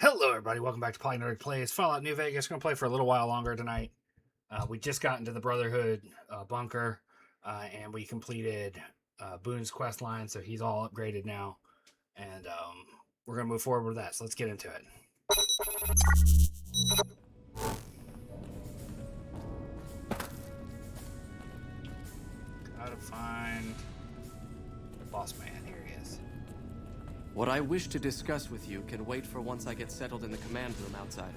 Hello, everybody. Welcome back to Polynerdic Plays Fallout New Vegas. Going to play for a little while longer tonight. We just got into the Brotherhood bunker, and we completed Boone's quest line, so he's all upgraded now. And we're going to move forward with that, so let's get into it. Gotta find Boss Man. Here he is. What I wish to discuss with you can wait for once I get settled in the command room, outsider.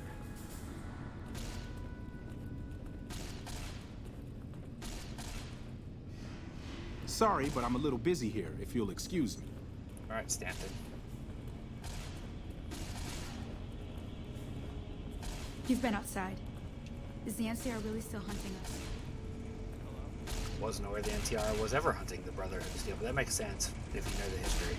Sorry, but I'm a little busy here, if you'll excuse me. All right, Stanton. You've been outside. Is the NCR really still hunting us? Wasn't aware the NTR was ever hunting the Brotherhood of Steel, but that makes sense if you know the history.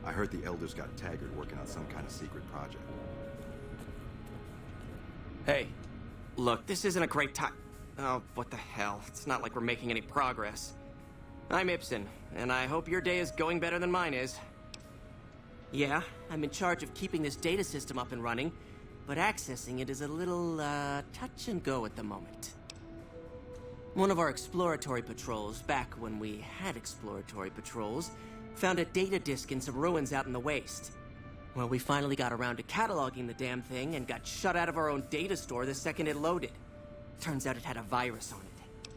I heard the elders got Taggart working on some kind of secret project. Hey, look, this isn't a great time. Oh, what the hell? It's not like we're making any progress. I'm Ibsen, and I hope your day is going better than mine is. Yeah, I'm in charge of keeping this data system up and running, but accessing it is a little, touch and go at the moment. One of our exploratory patrols, back when we had exploratory patrols, found a data disk in some ruins out in the waste. Well, we finally got around to cataloging the damn thing and got shut out of our own data store the second it loaded. Turns out it had a virus on it.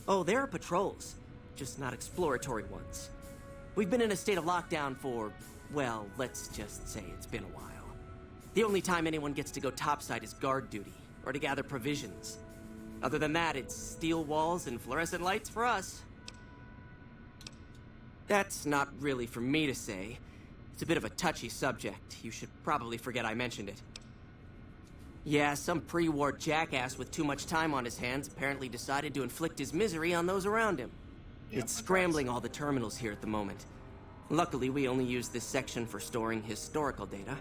Oh, there are patrols, just not exploratory ones. We've been in a state of lockdown for, well, let's just say it's been a while. The only time anyone gets to go topside is guard duty, or to gather provisions. Other than that, it's steel walls and fluorescent lights for us. That's not really for me to say. It's a bit of a touchy subject. You should probably forget I mentioned it. Yeah, some pre-war jackass with too much time on his hands apparently decided to inflict his misery on those around him. It's scrambling all the terminals here at the moment. Luckily, we only use this section for storing historical data.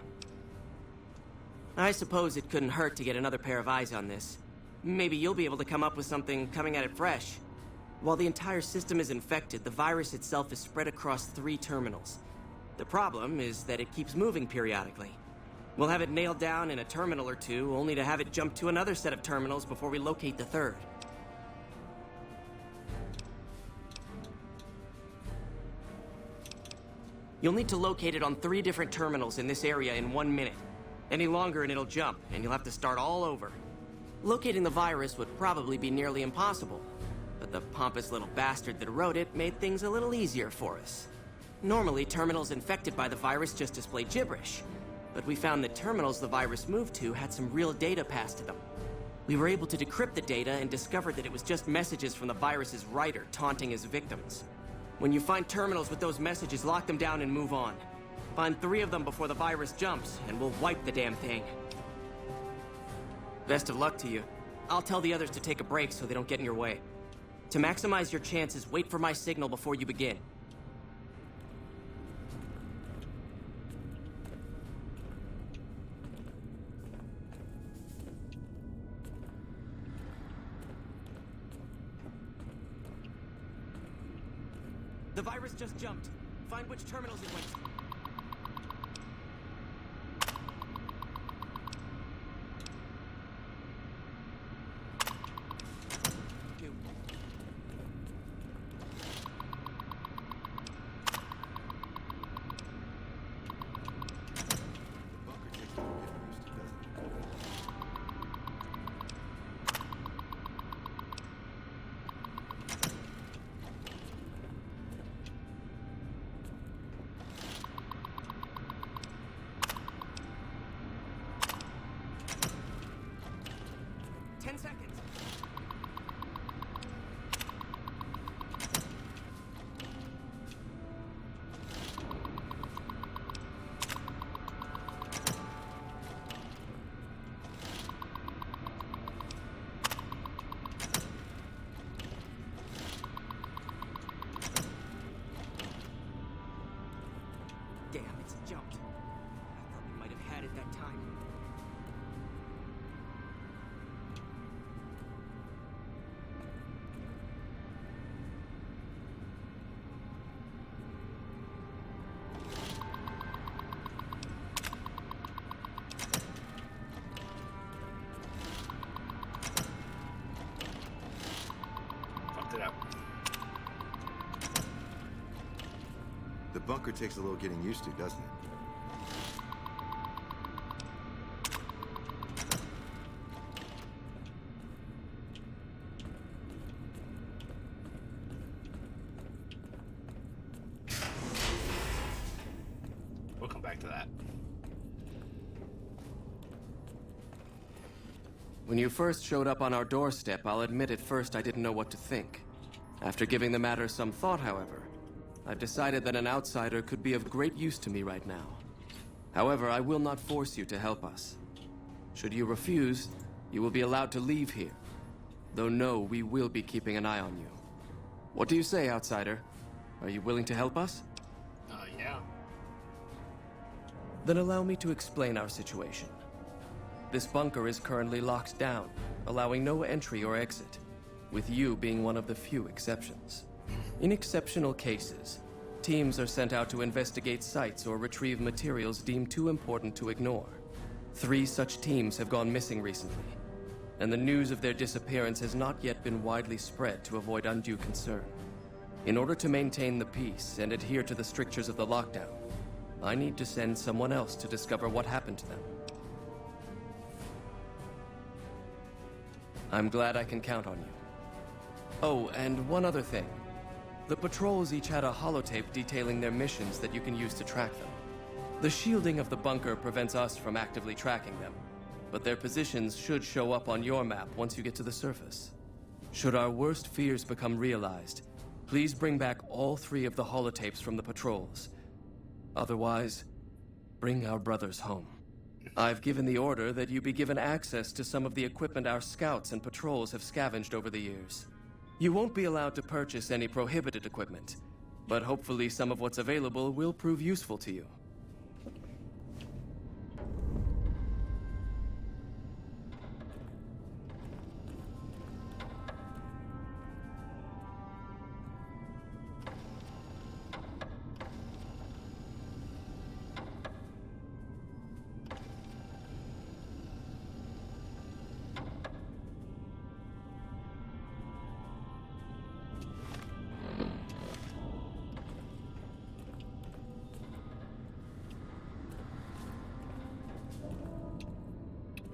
I suppose it couldn't hurt to get another pair of eyes on this. Maybe you'll be able to come up with something coming at it fresh. While the entire system is infected, the virus itself is spread across 3 terminals. The problem is that it keeps moving periodically. We'll have it nailed down in a terminal or two, only to have it jump to another set of terminals before we locate the 3rd. You'll need to locate it on 3 different terminals in this area in 1 minute. Any longer and it'll jump, and you'll have to start all over. Locating the virus would probably be nearly impossible, but the pompous little bastard that wrote it made things a little easier for us. Normally, terminals infected by the virus just display gibberish, but we found that terminals the virus moved to had some real data passed to them. We were able to decrypt the data and discovered that it was just messages from the virus's writer taunting his victims. When you find terminals with those messages, lock them down and move on. Find 3 of them before the virus jumps, and we'll wipe the damn thing. Best of luck to you. I'll tell the others to take a break so they don't get in your way. To maximize your chances, wait for my signal before you begin. The virus just jumped. Find which terminals it went to. The bunker takes more getting used to, doesn't it? The bunker takes a little getting used to, doesn't it? We'll come back to that. When you first showed up on our doorstep, I'll admit at first I didn't know what to think. After giving the matter some thought, however, I've decided that an outsider could be of great use to me right now. However, I will not force you to help us. Should you refuse, you will be allowed to leave here. Though no, we will be keeping an eye on you. What do you say, outsider? Are you willing to help us? Yeah. Then allow me to explain our situation. This bunker is currently locked down, allowing no entry or exit, with you being one of the few exceptions. In exceptional cases, teams are sent out to investigate sites or retrieve materials deemed too important to ignore. 3 such teams have gone missing recently, and the news of their disappearance has not yet been widely spread to avoid undue concern. In order to maintain the peace and adhere to the strictures of the lockdown, I need to send someone else to discover what happened to them. I'm glad I can count on you. Oh, and one other thing. The patrols each had a holotape detailing their missions that you can use to track them. The shielding of the bunker prevents us from actively tracking them, but their positions should show up on your map once you get to the surface. Should our worst fears become realized, please bring back all 3 of the holotapes from the patrols. Otherwise, bring our brothers home. I've given the order that you be given access to some of the equipment our scouts and patrols have scavenged over the years. You won't be allowed to purchase any prohibited equipment, but hopefully some of what's available will prove useful to you.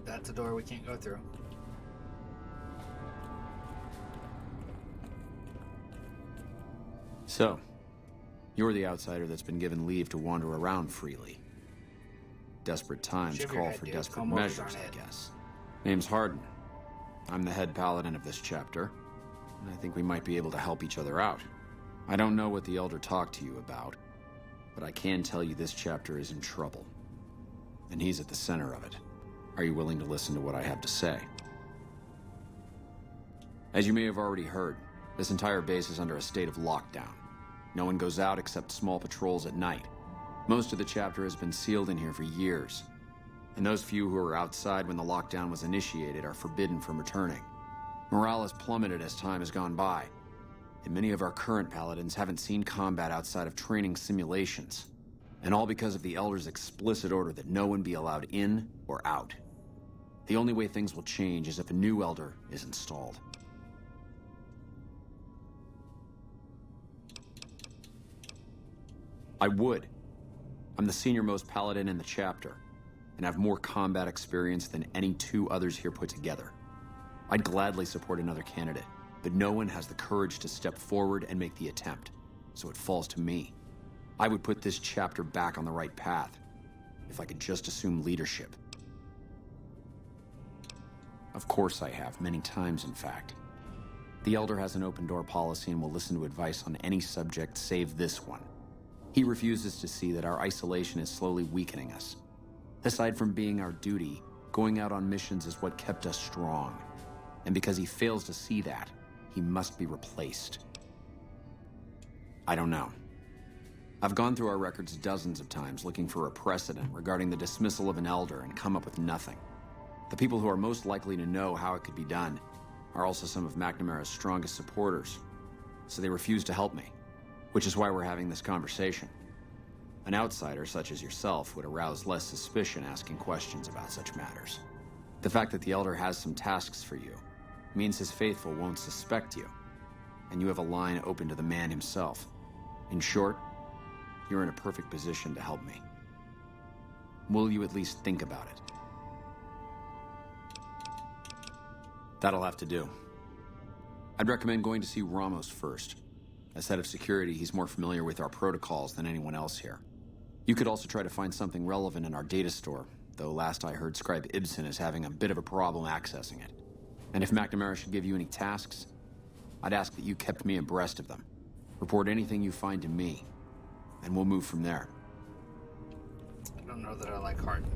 That's a door we can't go through. So, you're the outsider that's been given leave to wander around freely. Desperate times Shave your call head, for dude. desperate Comb over measures, your I head. guess. Name's Hardin. I'm the head paladin of this chapter, and I think we might be able to help each other out. I don't know what the Elder talked to you about, but I can tell you this chapter is in trouble. And he's at the center of it. Are you willing to listen to what I have to say? As you may have already heard, this entire base is under a state of lockdown. No one goes out except small patrols at night. Most of the chapter has been sealed in here for years, and those few who were outside when the lockdown was initiated are forbidden from returning. Morale has plummeted as time has gone by, and many of our current paladins haven't seen combat outside of training simulations, and all because of the Elder's explicit order that no one be allowed in or out. The only way things will change is if a new Elder is installed. I would. I'm the senior-most paladin in the chapter, and have more combat experience than any 2 others here put together. I'd gladly support another candidate, but no one has the courage to step forward and make the attempt, so it falls to me. I would put this chapter back on the right path, if I could just assume leadership. Of course I have, many times in fact. The Elder has an open-door policy and will listen to advice on any subject save this one. He refuses to see that our isolation is slowly weakening us. Aside from being our duty, going out on missions is what kept us strong. And because he fails to see that, he must be replaced. I don't know. I've gone through our records dozens of times looking for a precedent regarding the dismissal of an Elder and come up with nothing. The people who are most likely to know how it could be done are also some of McNamara's strongest supporters, so they refuse to help me, which is why we're having this conversation. An outsider such as yourself would arouse less suspicion asking questions about such matters. The fact that the Elder has some tasks for you means his faithful won't suspect you, and you have a line open to the man himself. In short, you're in a perfect position to help me. Will you at least think about it? That'll have to do. I'd recommend going to see Ramos first. As head of security, he's more familiar with our protocols than anyone else here. You could also try to find something relevant in our data store, though last I heard Scribe Ibsen is having a bit of a problem accessing it. And if McNamara should give you any tasks, I'd ask that you kept me abreast of them. Report anything you find to me, and we'll move from there. I don't know that I like Hardin.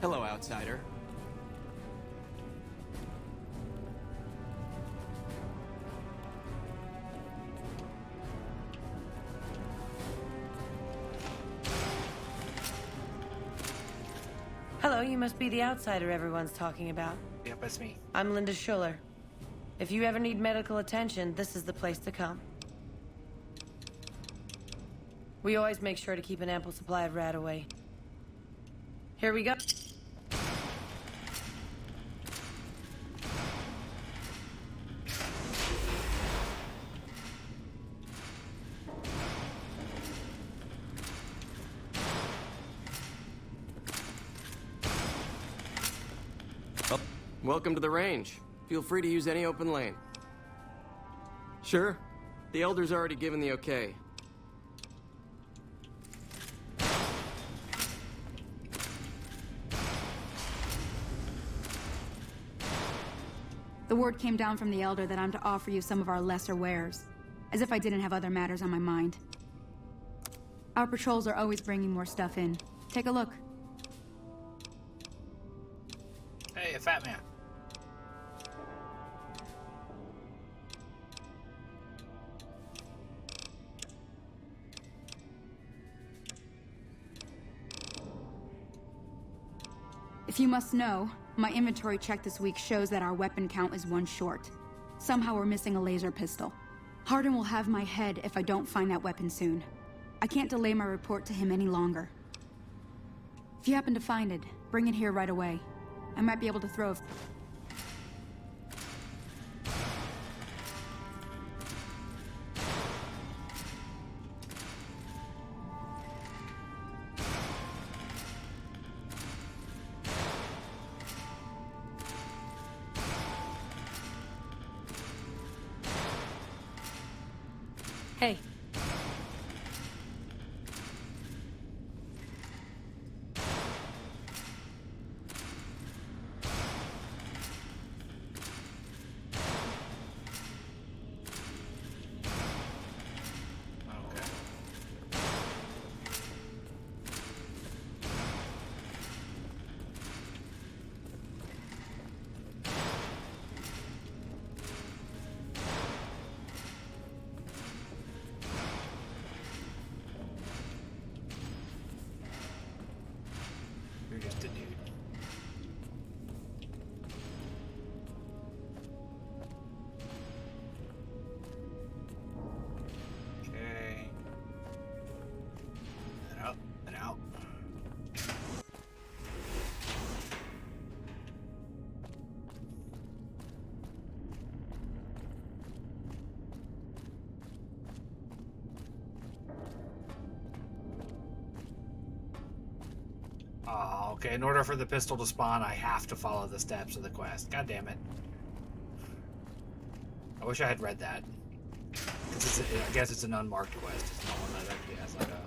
Hello, outsider. Hello, you must be the outsider everyone's talking about. Yep, that's me. I'm Linda Schuller. If you ever need medical attention, this is the place to come. We always make sure to keep an ample supply of Radaway. Here we go. Welcome to the range. Feel free to use any open lane. Sure. The Elder's already given the okay. The word came down from the Elder that I'm to offer you some of our lesser wares. As if I didn't have other matters on my mind. Our patrols are always bringing more stuff in. Take a look. Hey, a fat man. If you must know, my inventory check this week shows that our weapon count is one short. Somehow we're missing a laser pistol. Hardin will have my head if I don't find that weapon soon. I can't delay my report to him any longer. If you happen to find it, bring it here right away. I might be able to throw a... Hey. You're just a dude. Okay. And up and out. Oh, okay. In order for the pistol to spawn, I have to follow the steps of the quest. God damn it. I wish I had read that. 'Cause I guess it's an unmarked quest. It's not one that actually has like a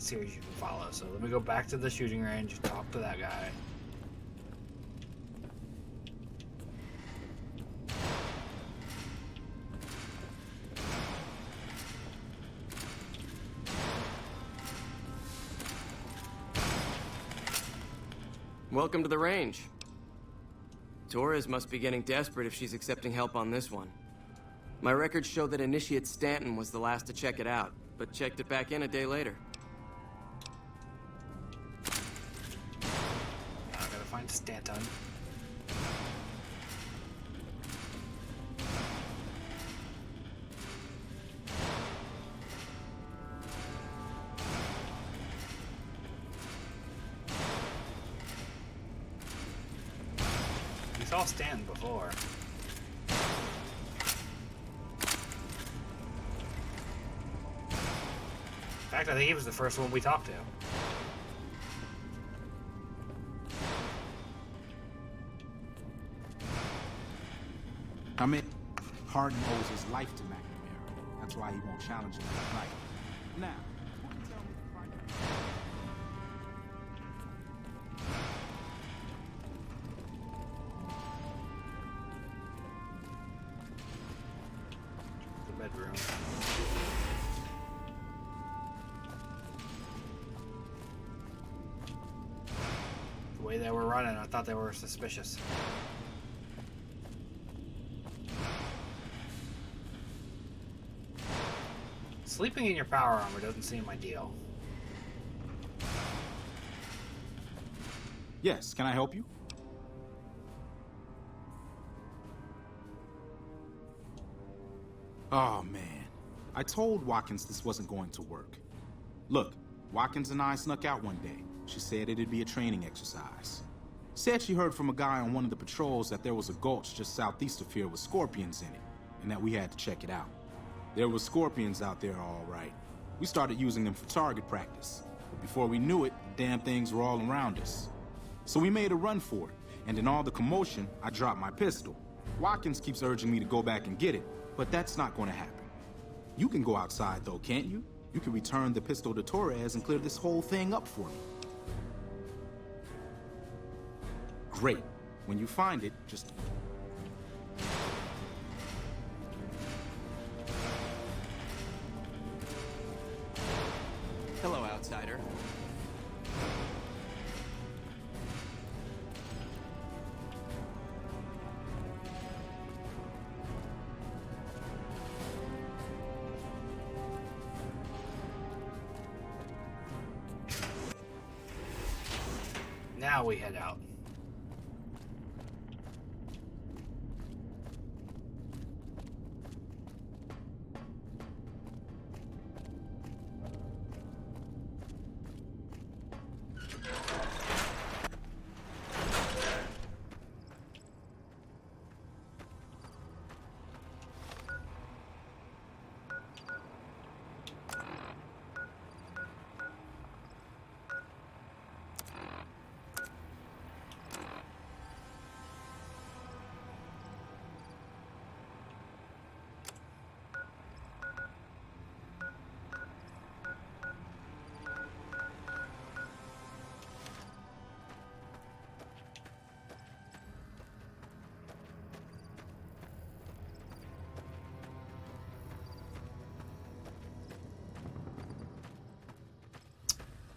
series you can follow. So let me go back to the shooting range, talk to that guy. Welcome to the range. Torres must be getting desperate if she's accepting help on this one. My records show that Initiate Stanton was the last to check it out, but checked it back in a day later. I gotta find Stanton. We saw Stanton before. In fact, I think he was the first one we talked to. I mean, Hardin owes his life to McNamara. That's why he won't challenge him that night. Now, who can tell me the primary... The bedroom. The way they were running, I thought they were suspicious. Sleeping in your power armor doesn't seem ideal. Yes, can I help you? Oh, man. I told Watkins this wasn't going to work. Look, Watkins and I snuck out one day. She said it'd be a training exercise. Said she heard from a guy on one of the patrols that there was a gulch just southeast of here with scorpions in it, and that we had to check it out. There were scorpions out there, all right. We started using them for target practice, but before we knew it, the damn things were all around us. So we made a run for it, and in all the commotion, I dropped my pistol. Watkins keeps urging me to go back and get it, but that's not going to happen. You can go outside, though, can't you? You can return the pistol to Torres and clear this whole thing up for me. Great. When you find it, just... Hello, outsider. Now we head out.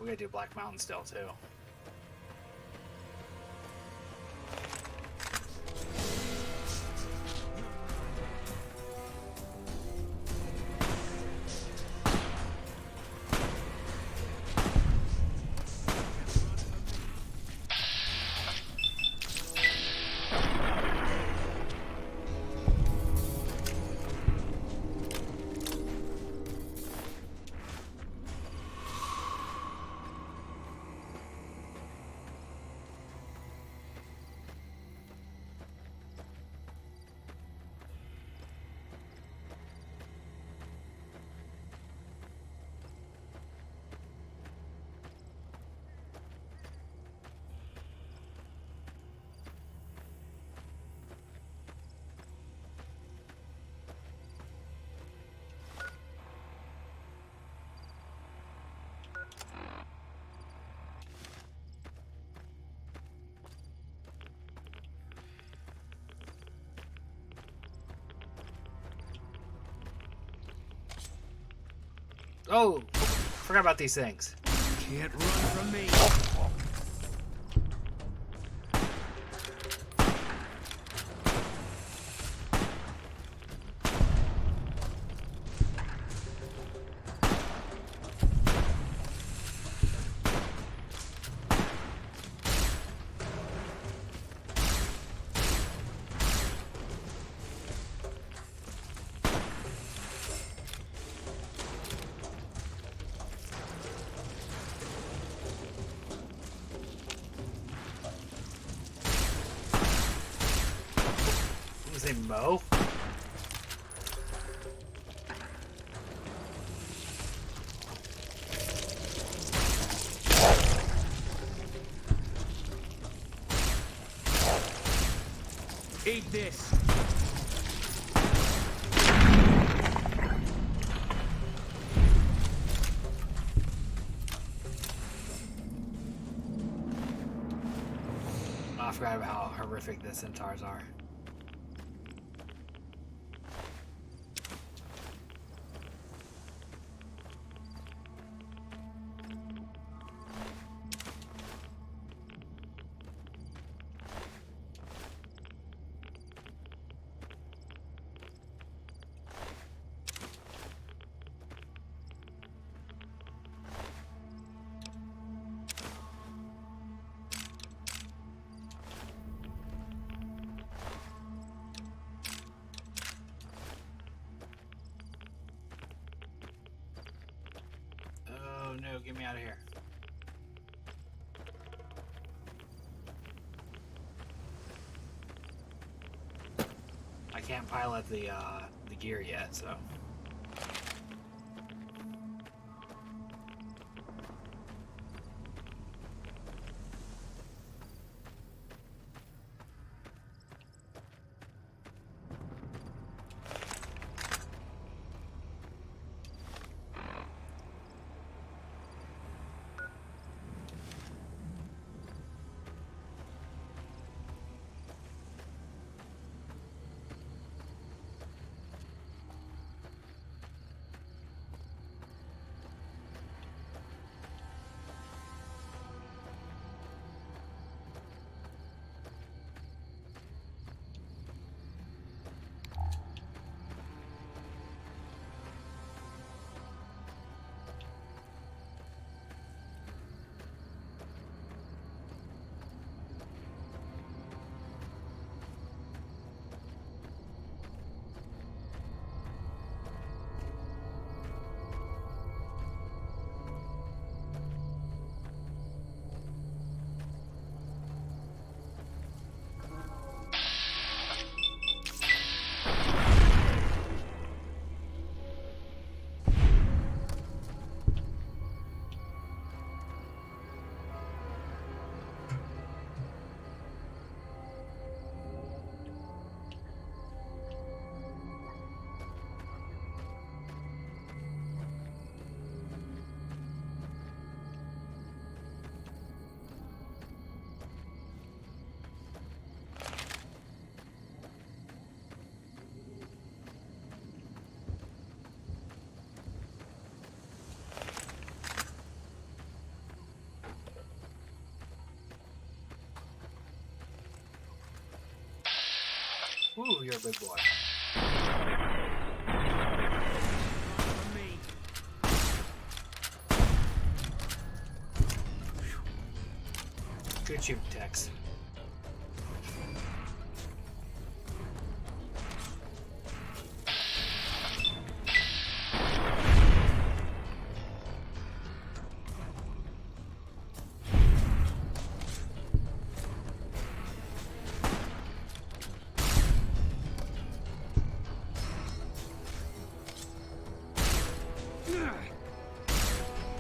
We gotta do Black Mountain still, too. Oh, forgot about these things. Can't run from me. say Mo? Eat this. I forgot about how horrific the centaurs are. Oh no, get me out of here. I can't pilot the gear yet, so. Ooh, you're a big boy. Good shoot, Tex.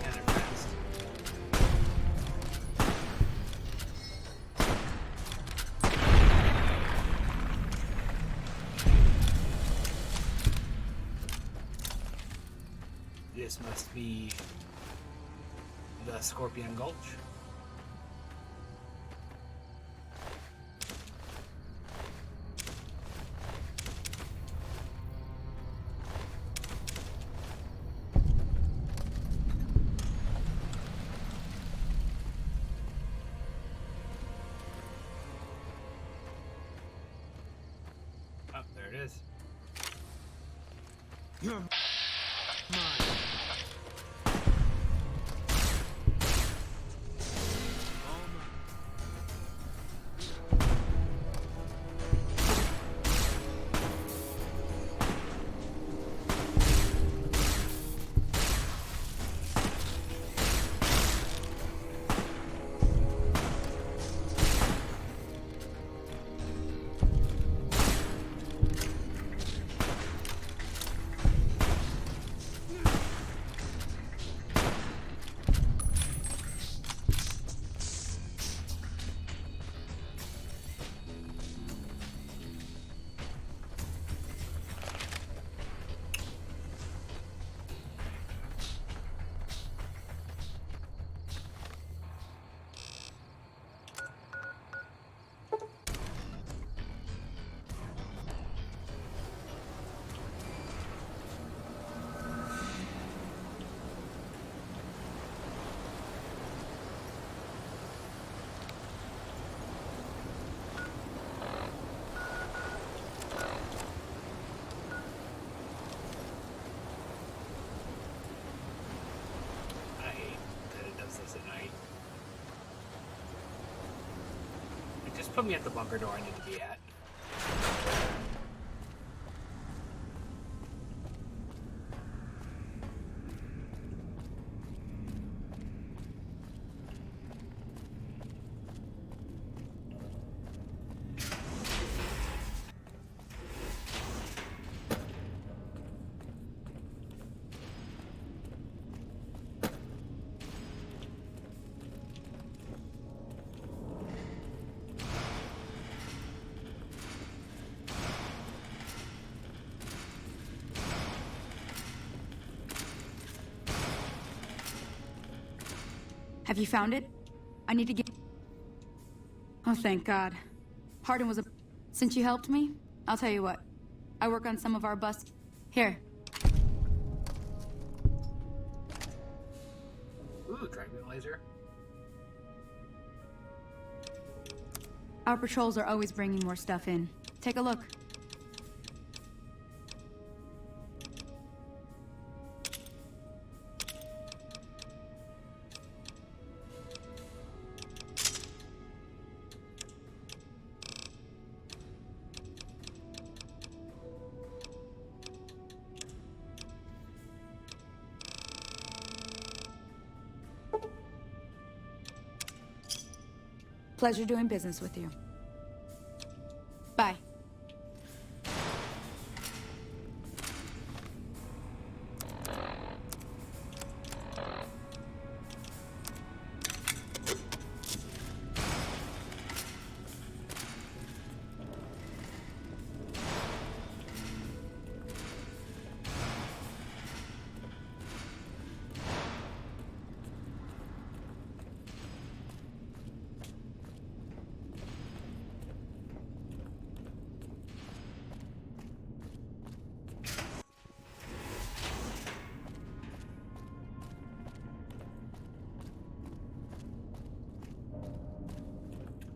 And they're fast. This must be the Scorpion Gulch. Oh, there it is. You're mine. Put me at the bunker door I need to be at. Have you found it? I need to get... Oh, thank God. Hardin was a... Since you helped me, I'll tell you what. I work on some of our bus... Here. Ooh, Dragon Laser. Our patrols are always bringing more stuff in. Take a look. Pleasure doing business with you. Bye.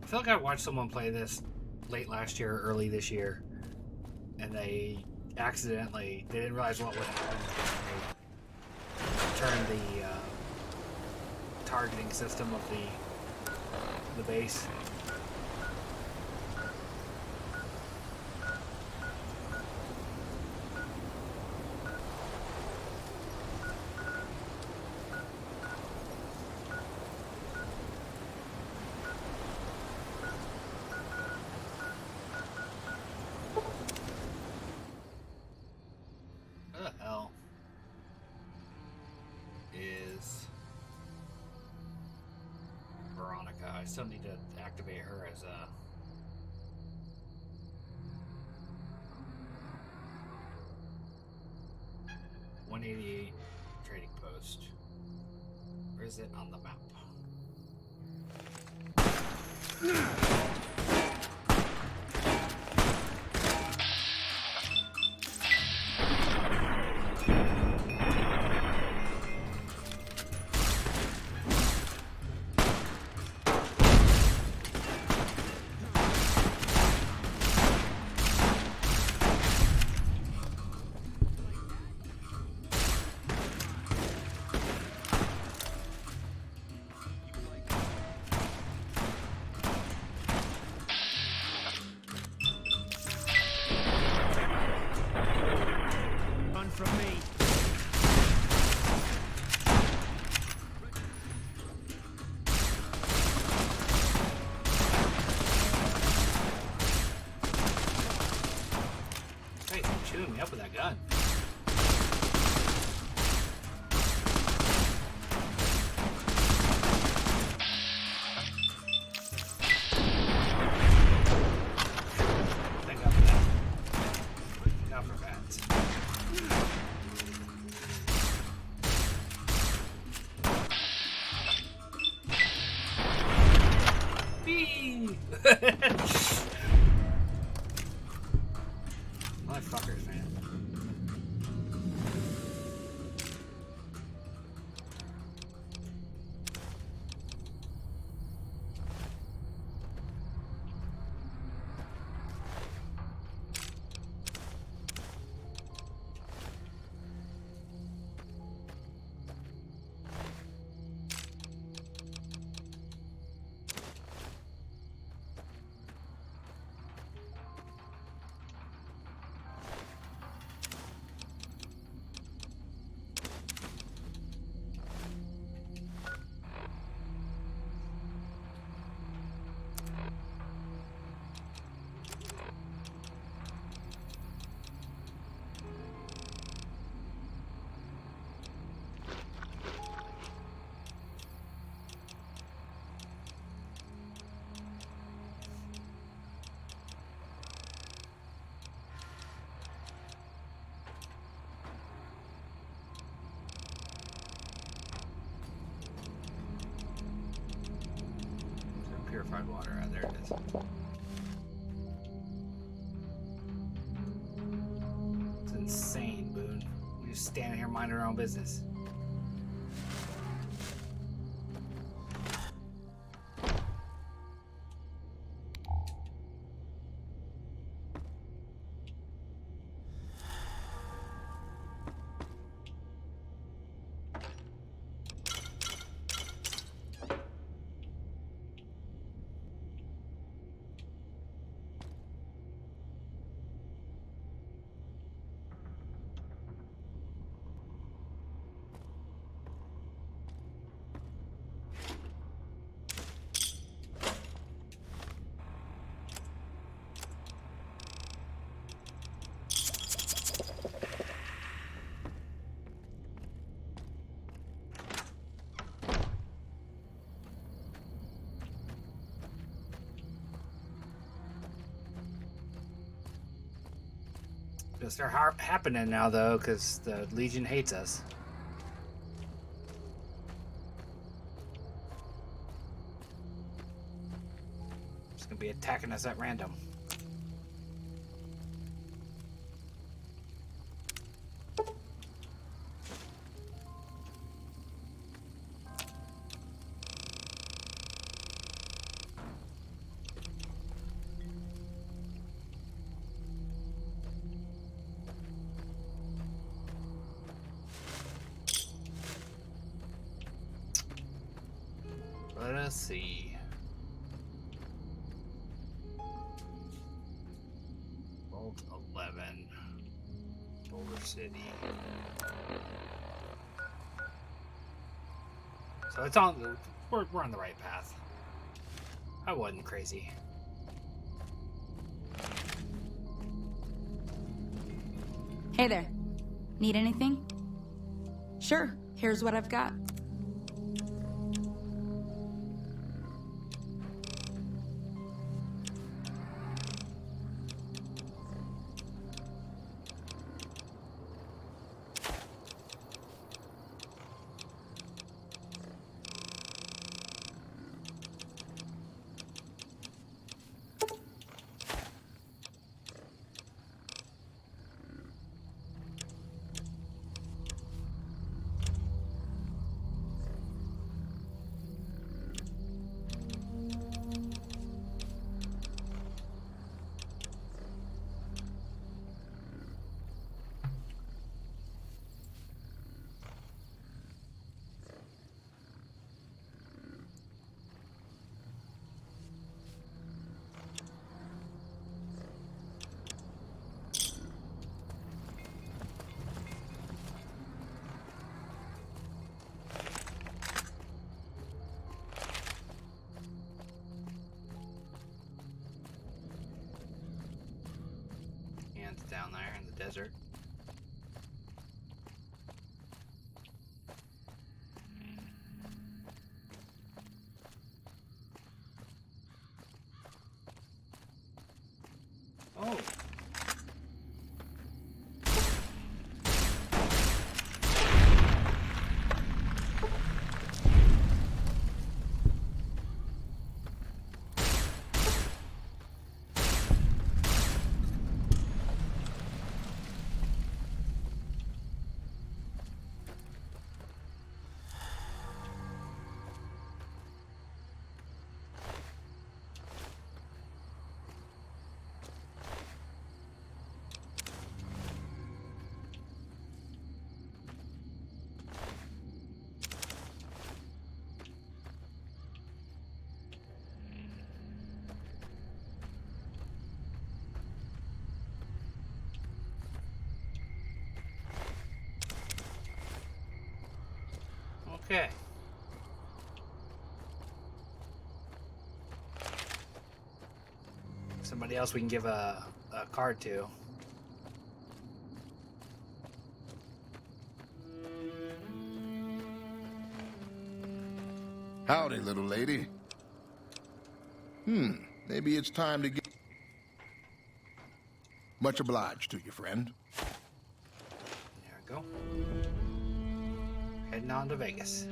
I feel like I watched someone play this late last year, early this year, and they accidentally, they didn't realize what would happen. They turned the targeting system of the base. What the hell is Veronica? I still need to activate her as a... .188 trading post. Where is it on the map? Run from me. Hey, you're shooting me up with that gun. Thank God for that. Thank God for bats. Whee! Motherfuckers, man. It's insane, Boone. We're just standing here minding our own business. It'll start happening now, though, because the Legion hates us. It's gonna be attacking us at random. Let us see. Vault 11. Boulder City. So it's on the... We're on the right path. I wasn't crazy. Hey there. Need anything? Sure. Here's what I've got. Down there in the desert. Oh. Okay. Somebody else we can give a card to. Howdy, little lady. Maybe it's time to get... Much obliged to you, friend. There we go. Heading on to Vegas.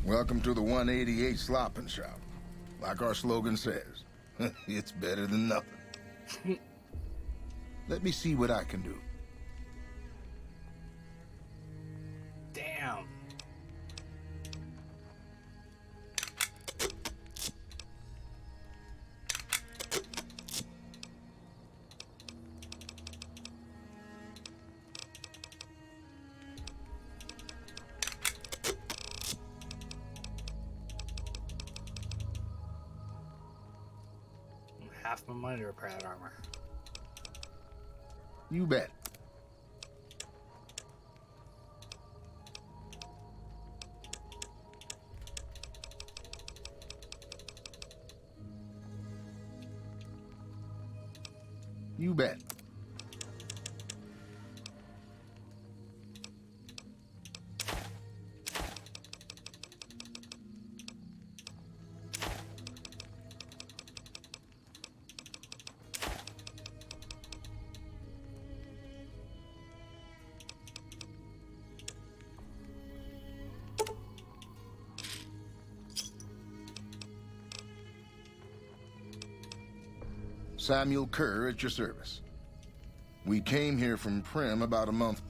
Welcome to the 188 Slopping Shop. Like our slogan says, it's better than nothing. Let me see what I can do. Damn. Half my money to repair that armor. You bet. You bet. Samuel Kerr at your service. We came here from Prim about a month.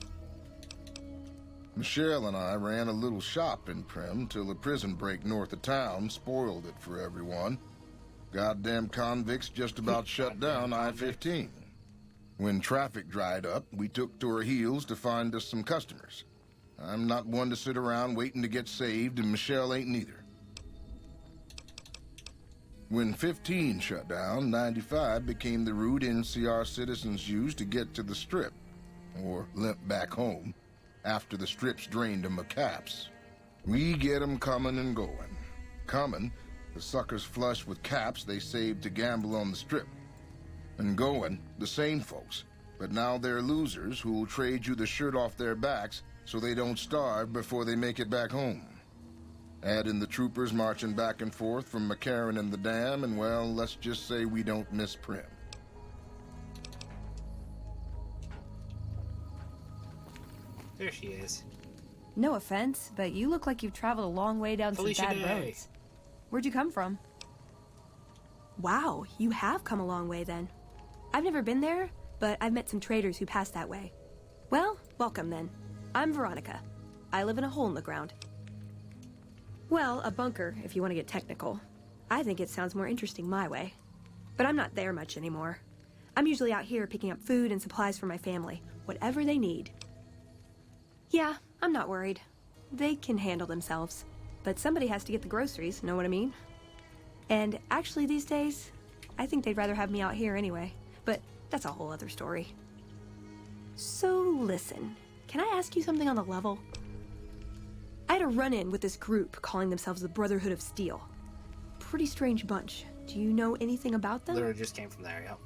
Michelle and I ran a little shop in Prim till a prison break north of town spoiled it for everyone. Goddamn convicts just about shut down I-15. When traffic dried up, we took to our heels to find us some customers. I'm not one to sit around waiting to get saved, and Michelle ain't neither. When 15 shut down, 95 became the route NCR citizens used to get to the Strip, or limp back home, after the Strip's drained them of caps. We get 'em coming and going. Coming, the suckers flush with caps they saved to gamble on the Strip. And going, the same folks, but now they're losers who'll trade you the shirt off their backs so they don't starve before they make it back home. Add in the troopers marching back and forth from McCarran and the Dam, and well, let's just say we don't miss Prim. There she is. No offense, but you look like you've traveled a long way down Felicia some bad Day. roads. Where'd you come from? Wow, you have come a long way then. I've never been there, but I've met some traders who pass that way. Well, welcome then. I'm Veronica. I live in a hole in the ground. Well, a bunker, if you want to get technical. I think it sounds more interesting my way. But I'm not there much anymore. I'm usually out here picking up food and supplies for my family, whatever they need. Yeah, I'm not worried. They can handle themselves. But somebody has to get the groceries, know what I mean? And actually these days, I think they'd rather have me out here anyway. But that's a whole other story. So listen, can I ask you something on the level? I had a run-in with this group calling themselves the Brotherhood of Steel. Pretty strange bunch. Do you know anything about them? Literally just came from there, yep.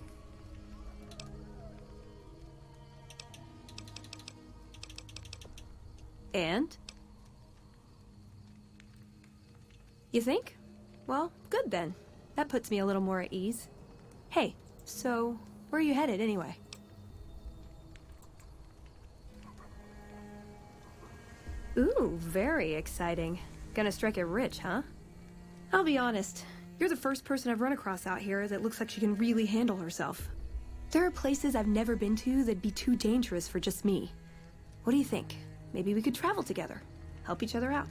And? You think? Well, good then. That puts me a little more at ease. Hey, so where are you headed anyway? Ooh, very exciting. Gonna strike it rich, huh? I'll be honest, you're the first person I've run across out here that looks like she can really handle herself. There are places I've never been to that'd be too dangerous for just me. What do you think? Maybe we could travel together, help each other out.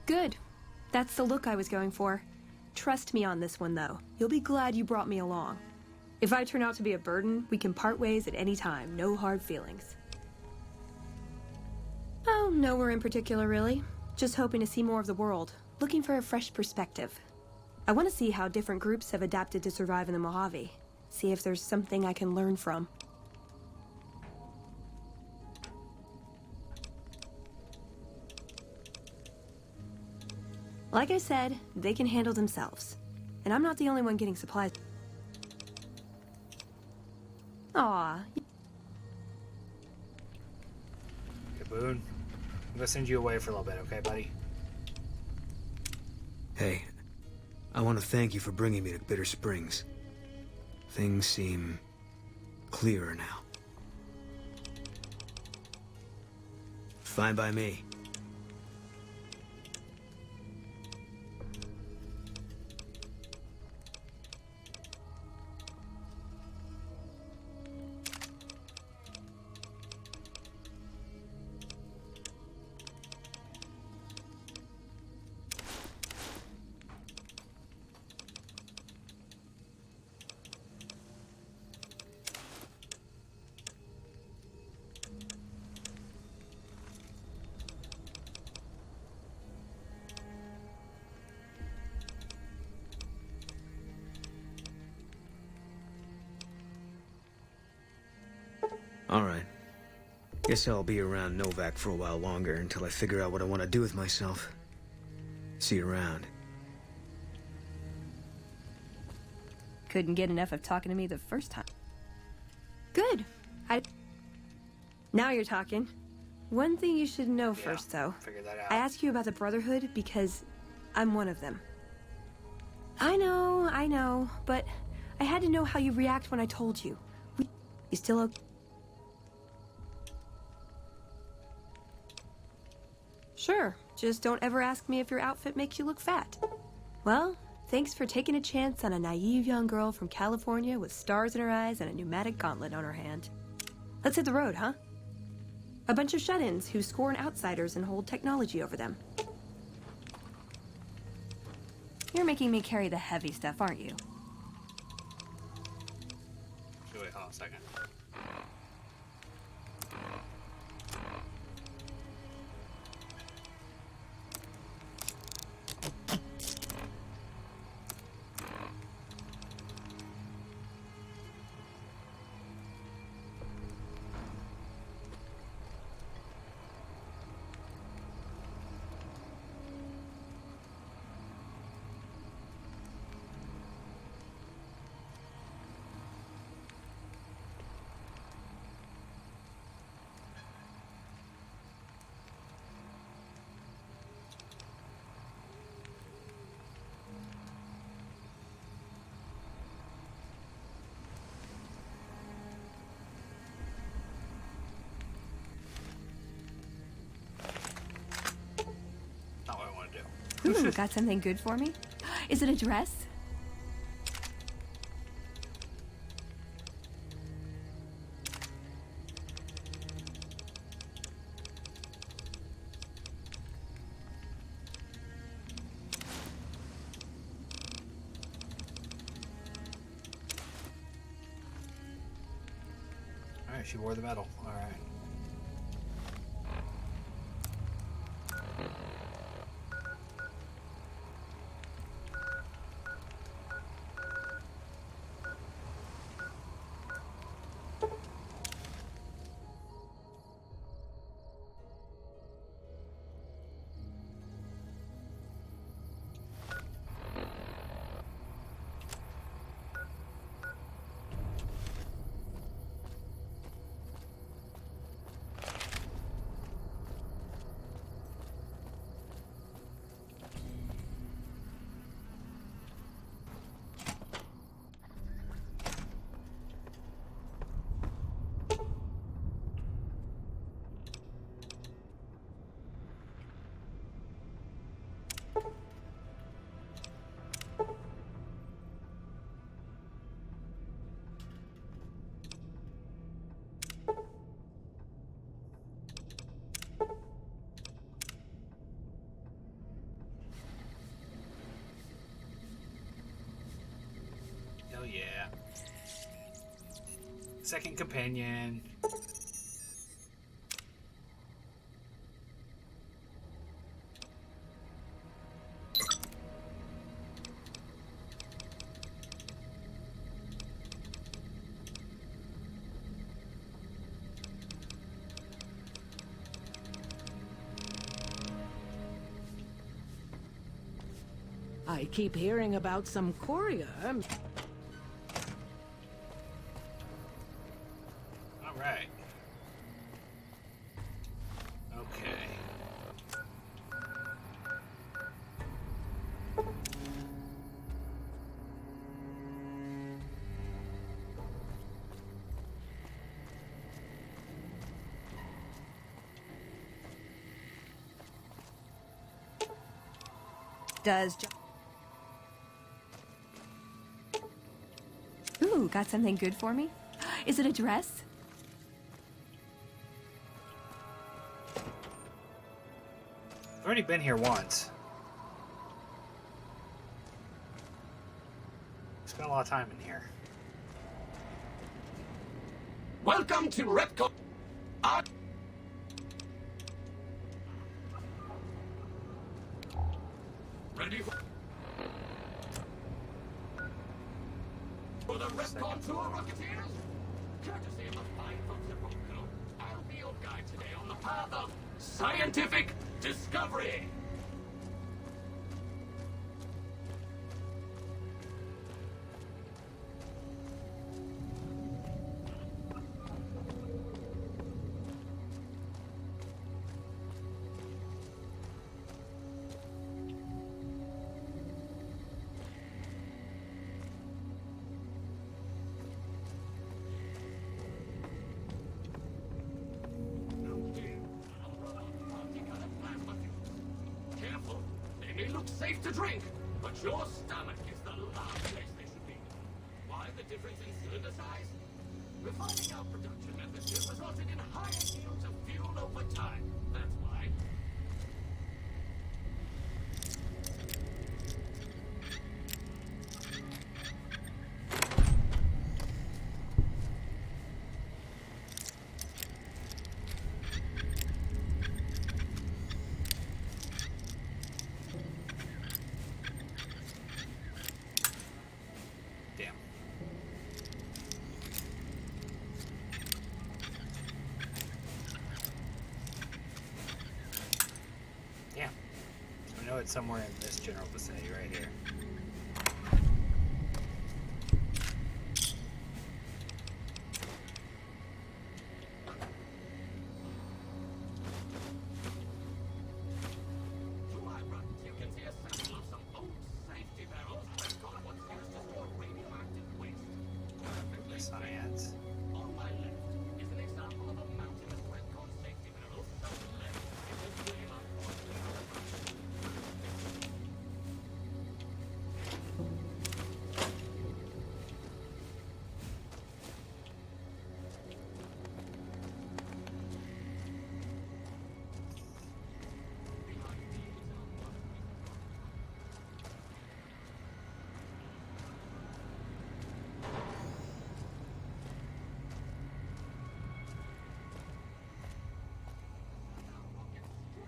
Good. That's the look I was going for. Trust me on this one, though. You'll be glad you brought me along. If I turn out to be a burden, we can part ways at any time. No hard feelings. Oh, nowhere in particular, really. Just hoping to see more of the world. Looking for a fresh perspective. I want to see how different groups have adapted to survive in the Mojave. See if there's something I can learn from. Like I said, they can handle themselves. And I'm not the only one getting supplies. Aw. Okay, Boone. I'm gonna send you away for a little bit, okay, buddy? Hey, I want to thank you for bringing me to Bitter Springs. Things seem clearer now. Fine by me. Alright. Guess I'll be around Novak for a while longer until I figure out what I want to do with myself. See you around. Couldn't get enough of talking to me the first time. Good. Now you're talking. One thing you should know first, though. Figure that out. I asked you about the Brotherhood because I'm one of them. I know, but I had to know how you react when I told you. You still okay? Sure, just don't ever ask me if your outfit makes you look fat. Well, thanks for taking a chance on a naive young girl from California with stars in her eyes and a pneumatic gauntlet on her hand. Let's hit the road, huh? A bunch of shut-ins who scorn outsiders and hold technology over them. You're making me carry the heavy stuff, aren't you? Wait, hold on a second. Not what I want to do. Ooh, got something good for me? Is it a dress? Alright, she wore the medal. Alright. Oh yeah. Second companion. I keep hearing about some courier. All right. Okay. Does Ooh, got something good for me? Is it a dress? I've already been here once. Spent a lot of time in here. Welcome to Repco. Ready for the Repcon tour, Rocketeers? Courtesy of the fine folks at Repco, I'll be your guide today on the path of scientific discovery. Careful, they may look safe to drink, but your stomach is the last place they should be. Why the difference in cylinder size? Refining our production methods has resulted in higher yields of fuel over time. That's why. Damn. Yeah. I know it's somewhere in this general vicinity right here. To my right, you can see a sample of some old safety barrels that got what's used to store radioactive waste. Perfectly Science. on my left is an example of a mountain of Redcon safety barrels that left in the stream of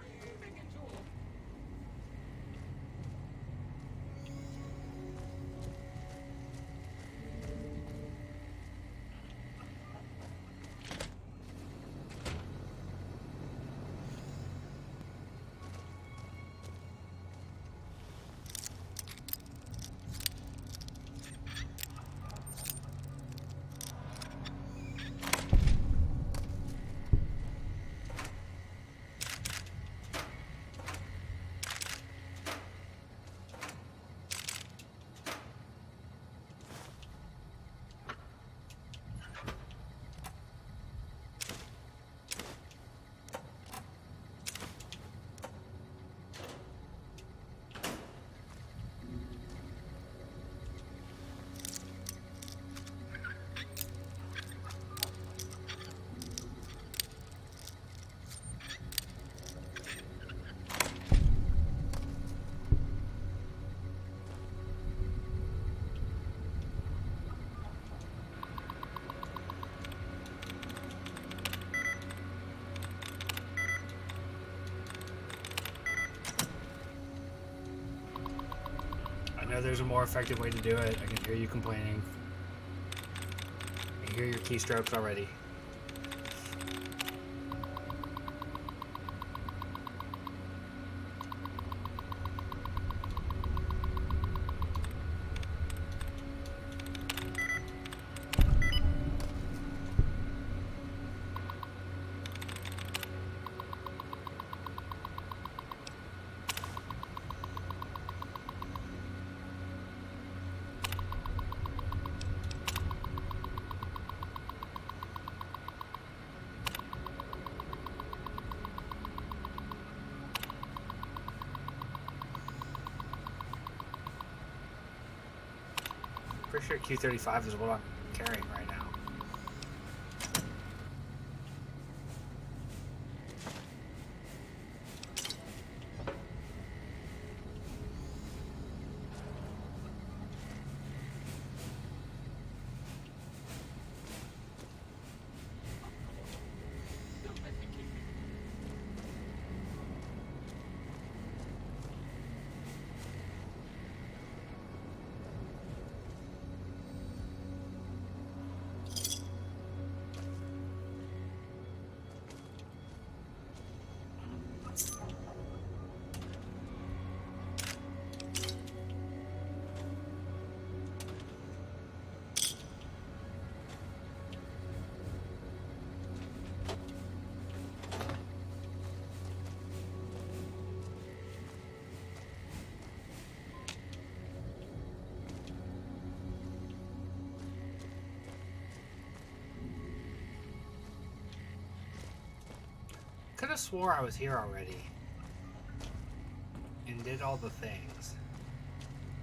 screaming into a I know there's a more effective way to do it. I can hear you complaining. I hear your keystrokes already. Pretty sure Q35 is what I'm carrying right now. Could have swore I was here already and did all the things.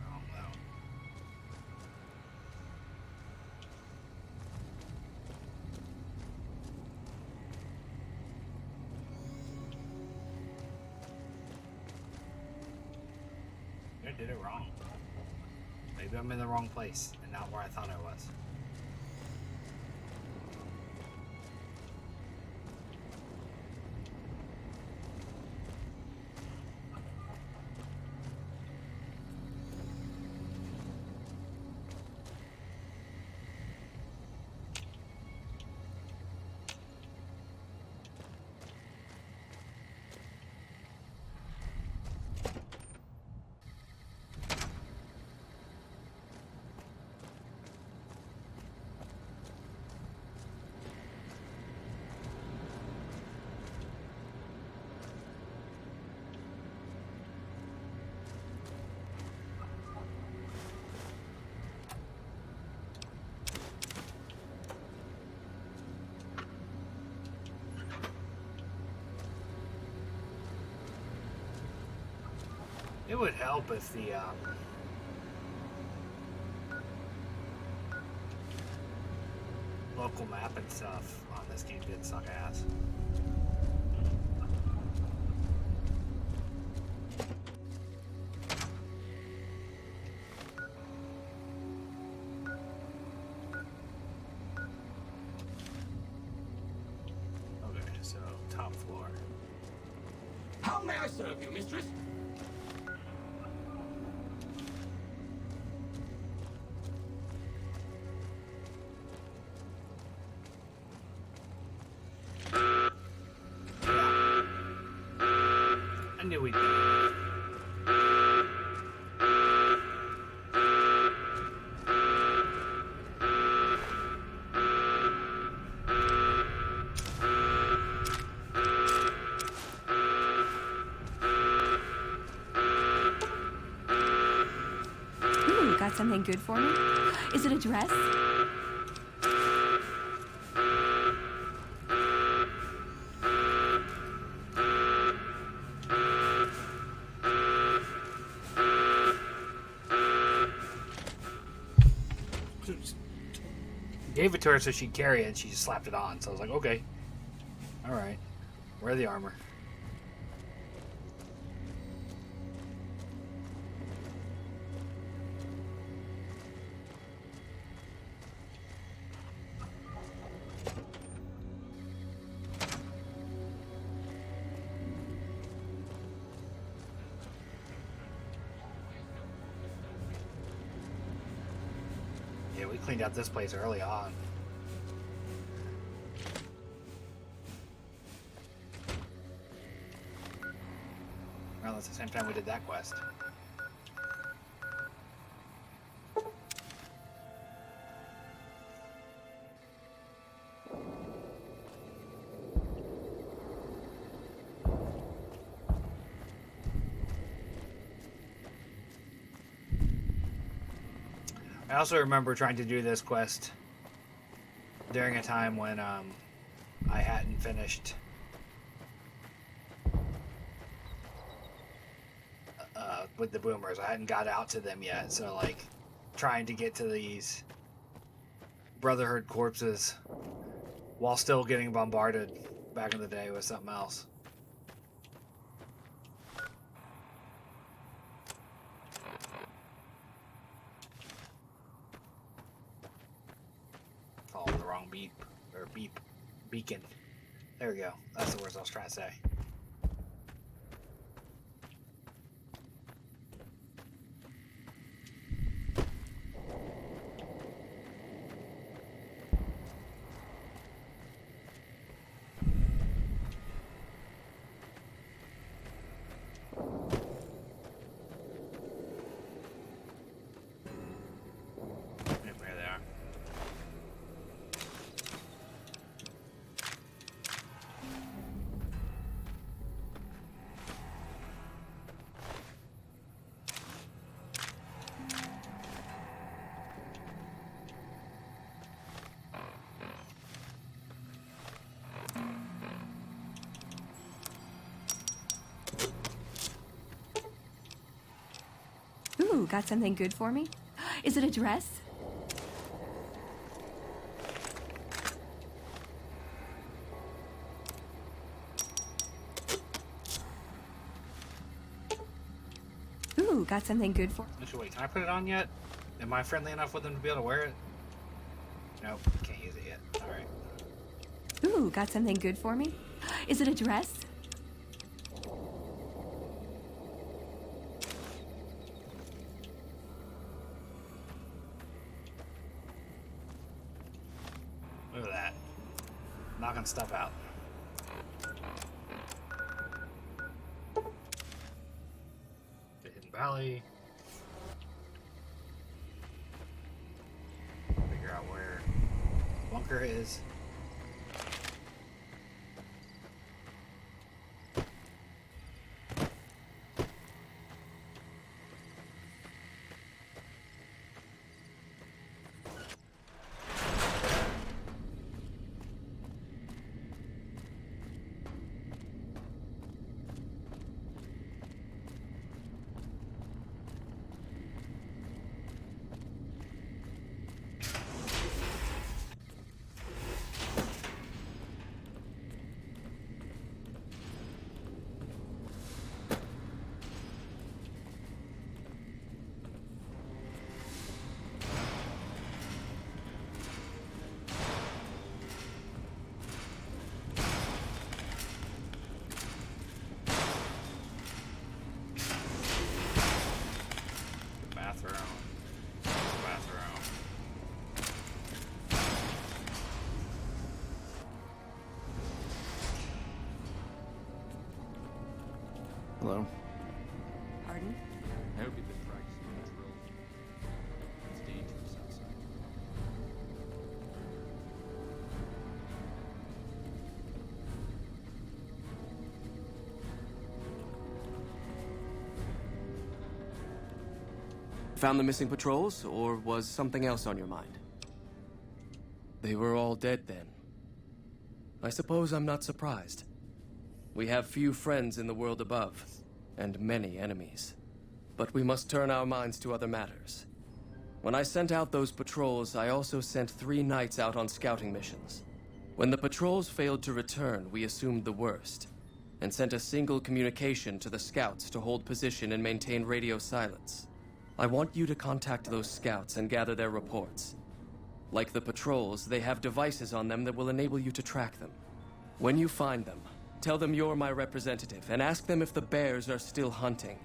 Oh no. I did it wrong. Maybe I'm in the wrong place and not where I thought I was. It would help if the local map and stuff on this game did suck ass. Okay, so top floor. How may I serve you, mistress? I knew we'd do it. Ooh, got something good for me? Is it a dress? Gave it to her so she'd carry it, and she just slapped it on. So I was like, okay. Alright. Wear the armor. Yeah, we cleaned out this place early on. Well, it's the same time we did that quest. I also remember trying to do this quest during a time when I hadn't finished with the boomers. I hadn't got out to them yet, so like trying to get to these Brotherhood corpses while still getting bombarded back in the day with something else. Oh, the wrong beacon. There we go. That's the words I was trying to say. There they are. Ooh, got something good for me? Is it a dress? Ooh, got something good for... Actually, wait, can I put it on yet? Am I friendly enough with them to be able to wear it? Nope, can't use it yet. Alright. Ooh, got something good for me? Is it a dress? Look at that. Knocking stuff out. The Hidden Valley. Figure out where bunker is. Hello? Pardon? I hope you've been practicing the drill. It's dangerous outside. Found the missing patrols, or was something else on your mind? They were all dead then. I suppose I'm not surprised. We have few friends in the world above, and many enemies. But we must turn our minds to other matters. When I sent out those patrols, I also sent 3 knights out on scouting missions. When the patrols failed to return, we assumed the worst, and sent a single communication to the scouts to hold position and maintain radio silence. I want you to contact those scouts and gather their reports. Like the patrols, they have devices on them that will enable you to track them. When you find them, tell them you're my representative and ask them if the bears are still hunting.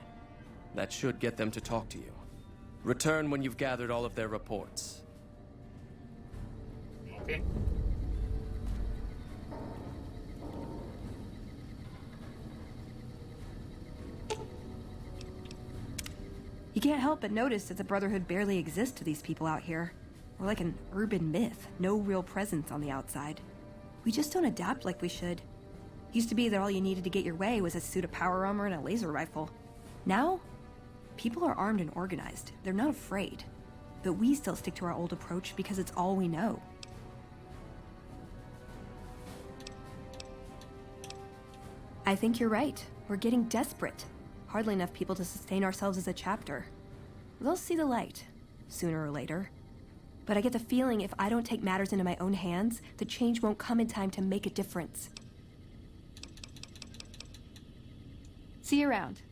That should get them to talk to you. Return when you've gathered all of their reports. Okay. You can't help but notice that the Brotherhood barely exists to these people out here. We're like an urban myth, no real presence on the outside. We just don't adapt like we should. Used to be that all you needed to get your way was a suit of power armor and a laser rifle. Now, people are armed and organized. They're not afraid. But we still stick to our old approach because it's all we know. I think you're right. We're getting desperate. Hardly enough people to sustain ourselves as a chapter. They'll see the light. sooner or later. But I get the feeling if I don't take matters into my own hands, the change won't come in time to make a difference. See you around.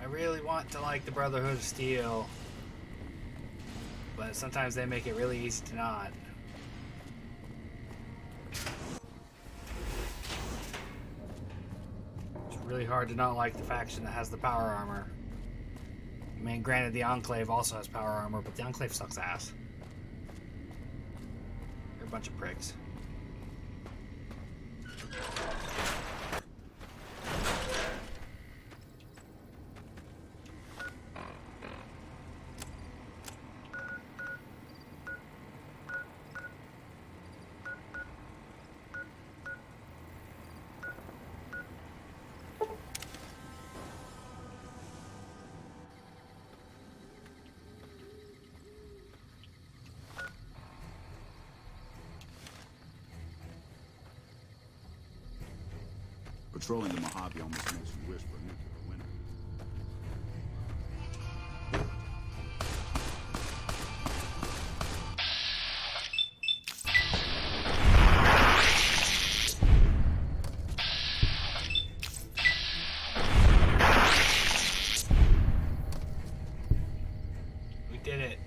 I really want to like the Brotherhood of Steel, but sometimes they make it really easy to not. It's really hard to not like the faction that has the power armor. I mean, granted, the Enclave also has power armor, but the Enclave sucks ass. They're a bunch of pricks. Patrolling the Mojave almost makes you wish for a nuclear winter. We did it.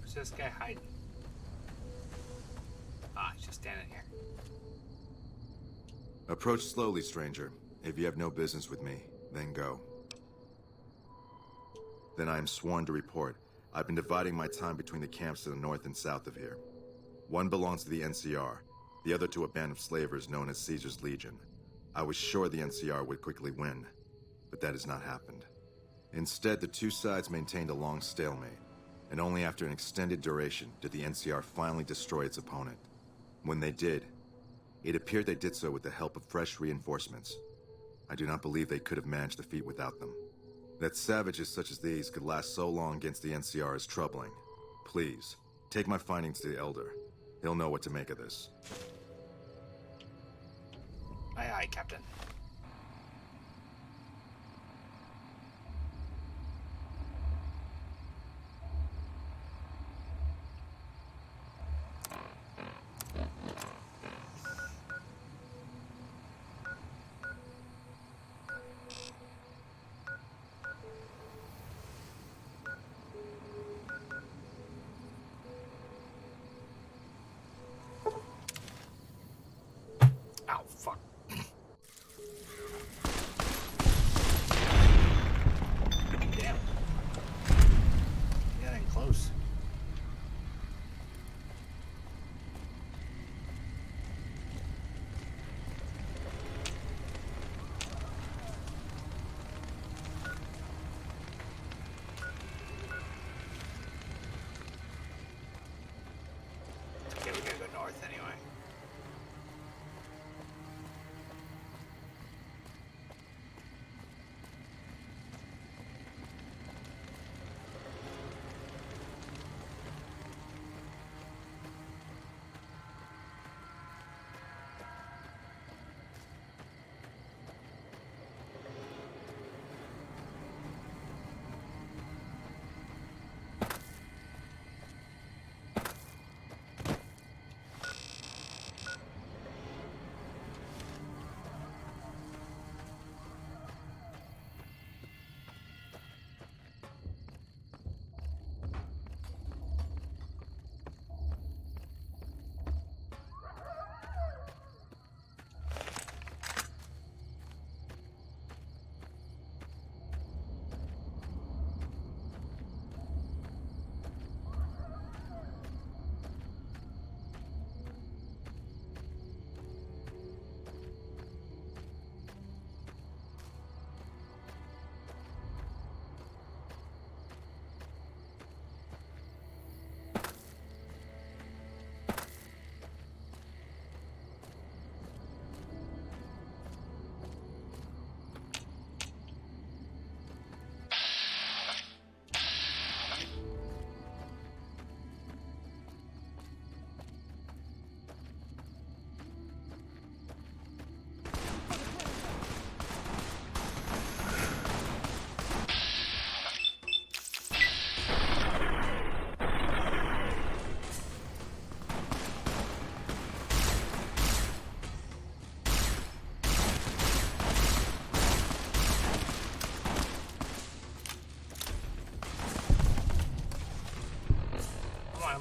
Where's this guy hiding? Ah, he's just standing here. Approach slowly, stranger. If you have no business with me, then go. Then I am sworn to report. I've been dividing my time between the camps to the north and south of here. One belongs to the NCR, the other to a band of slavers known as Caesar's Legion. I was sure the NCR would quickly win, but that has not happened. Instead, the two sides maintained a long stalemate, and only after an extended duration did the NCR finally destroy its opponent. When they did, it appeared they did so with the help of fresh reinforcements. I do not believe they could have managed the feat without them. That savages such as these could last so long against the NCR is troubling. Please, take my findings to the Elder. He'll know what to make of this. Aye, aye, Captain. Ow, fuck.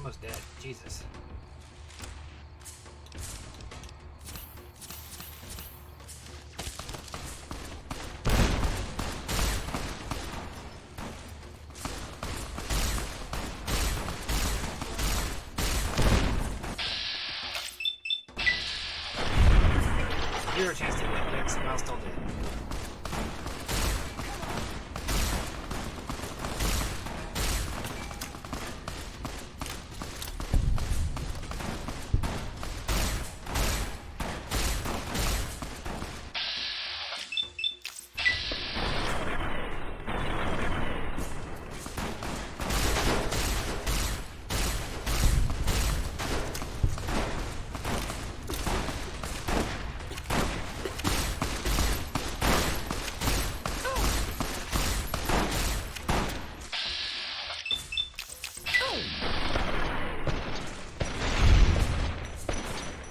almost dead. Jesus. Zero chance to hit, yet somehow still did.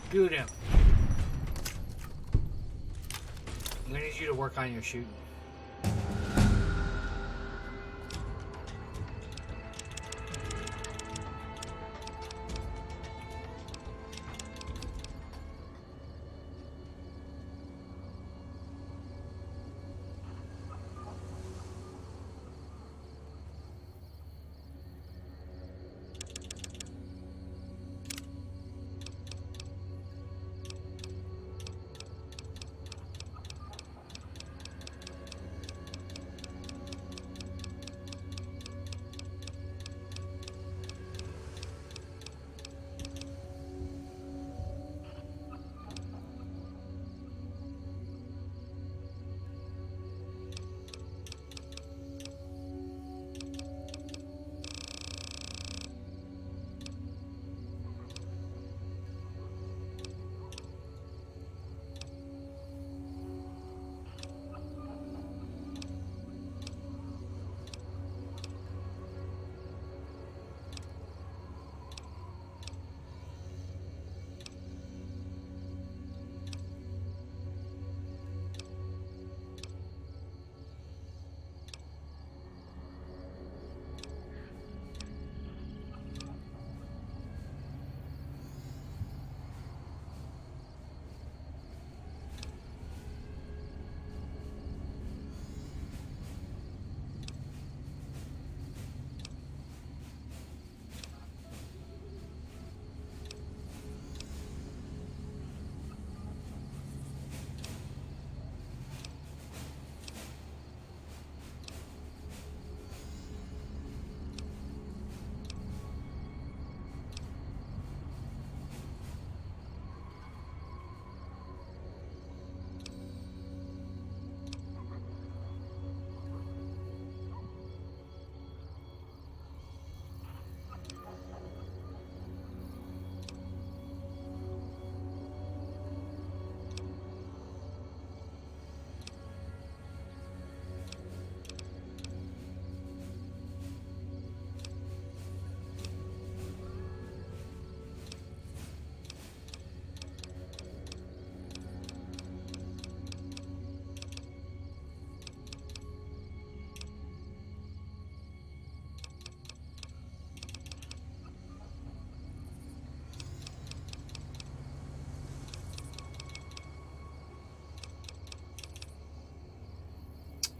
Shoot him. I'm gonna need you to work on your shooting.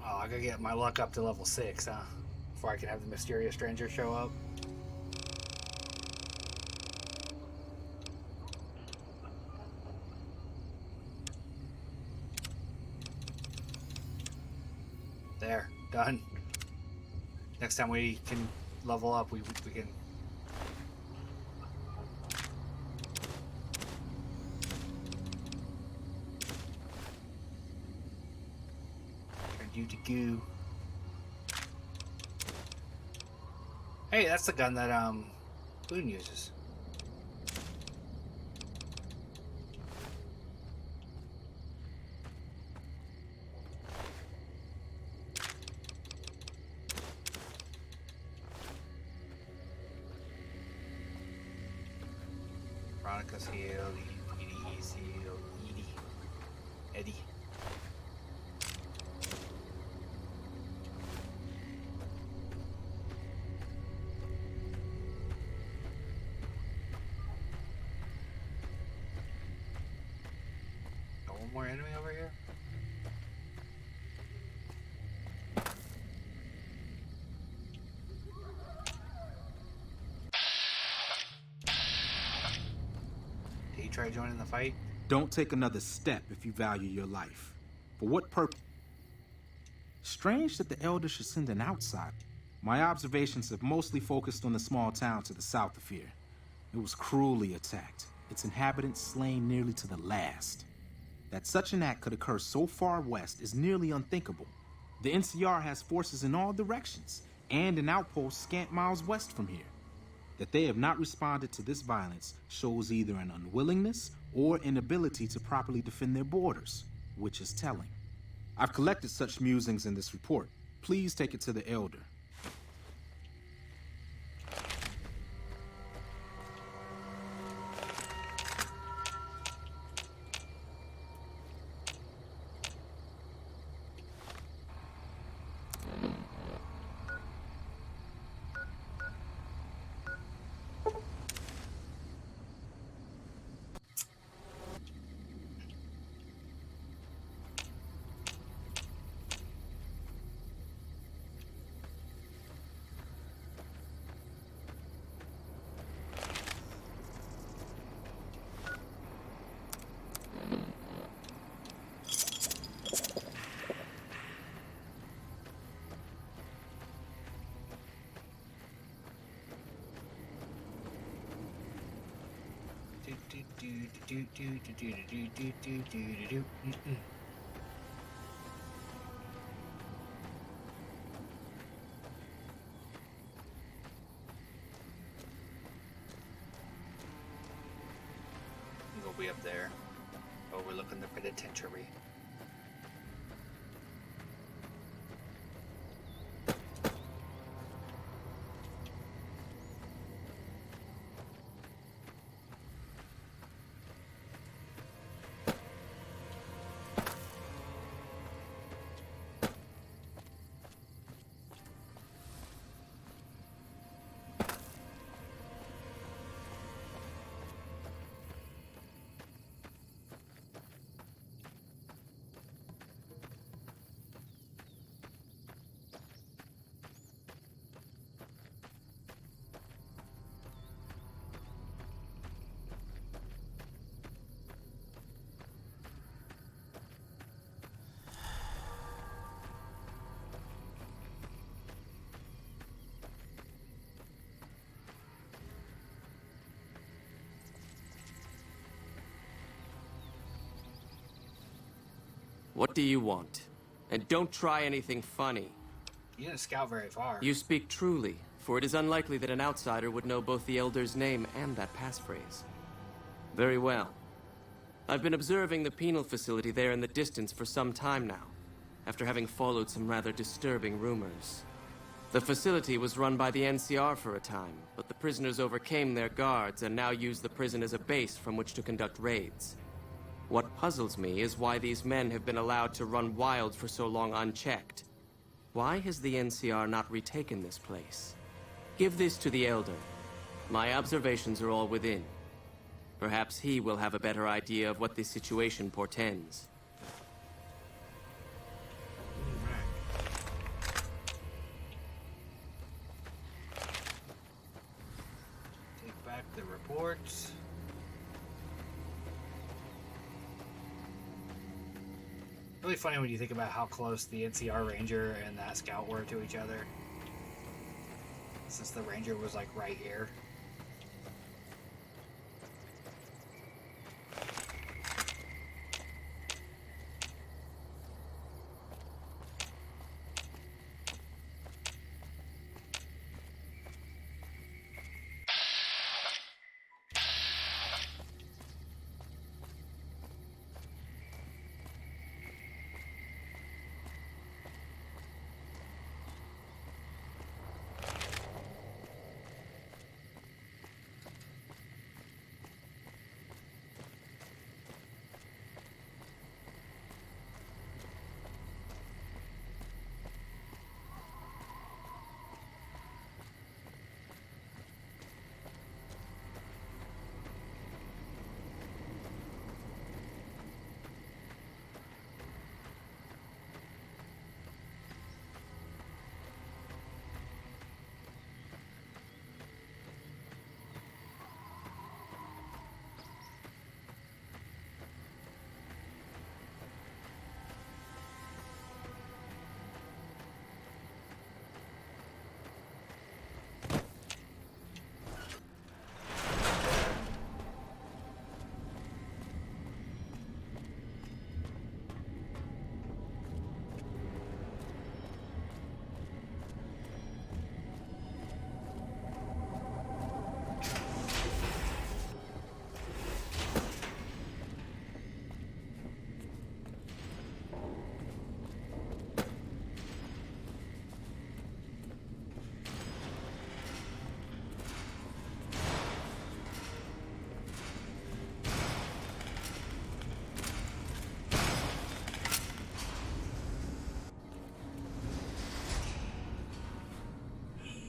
Oh, I gotta get my luck up to level 6, huh? Before I can have the mysterious stranger show up. There, done. Next time we can level up, we can. Turn you to goo. Hey, that's the gun that Boone uses. Veronica's healed. Edie's healed. Eddie. One more enemy over here? Did he try joining the fight? Don't take another step if you value your life. For what purpose? Strange that the Elder should send an outsider. My observations have mostly focused on the small town to the south of here. It was cruelly attacked, its inhabitants slain nearly to the last. That such an act could occur so far west is nearly unthinkable. The NCR has forces in all directions, and an outpost scant miles west from here. That they have not responded to this violence shows either an unwillingness or inability to properly defend their borders, which is telling. I've collected such musings in this report. Please take it to the Elder. We'll be up there, overlooking the penitentiary. What do you want? And don't try anything funny. You didn't scout very far. You speak truly, for it is unlikely that an outsider would know both the Elder's name and that passphrase. Very well. I've been observing the penal facility there in the distance for some time now, after having followed some rather disturbing rumors. The facility was run by the NCR for a time, but the prisoners overcame their guards and now use the prison as a base from which to conduct raids. What puzzles me is why these men have been allowed to run wild for so long unchecked. Why has the NCR not retaken this place? Give this to the Elder. My observations are all within. Perhaps he will have a better idea of what this situation portends. Take back the reports. Really funny when you think about how close the NCR Ranger and that scout were to each other. Since the Ranger was like right here.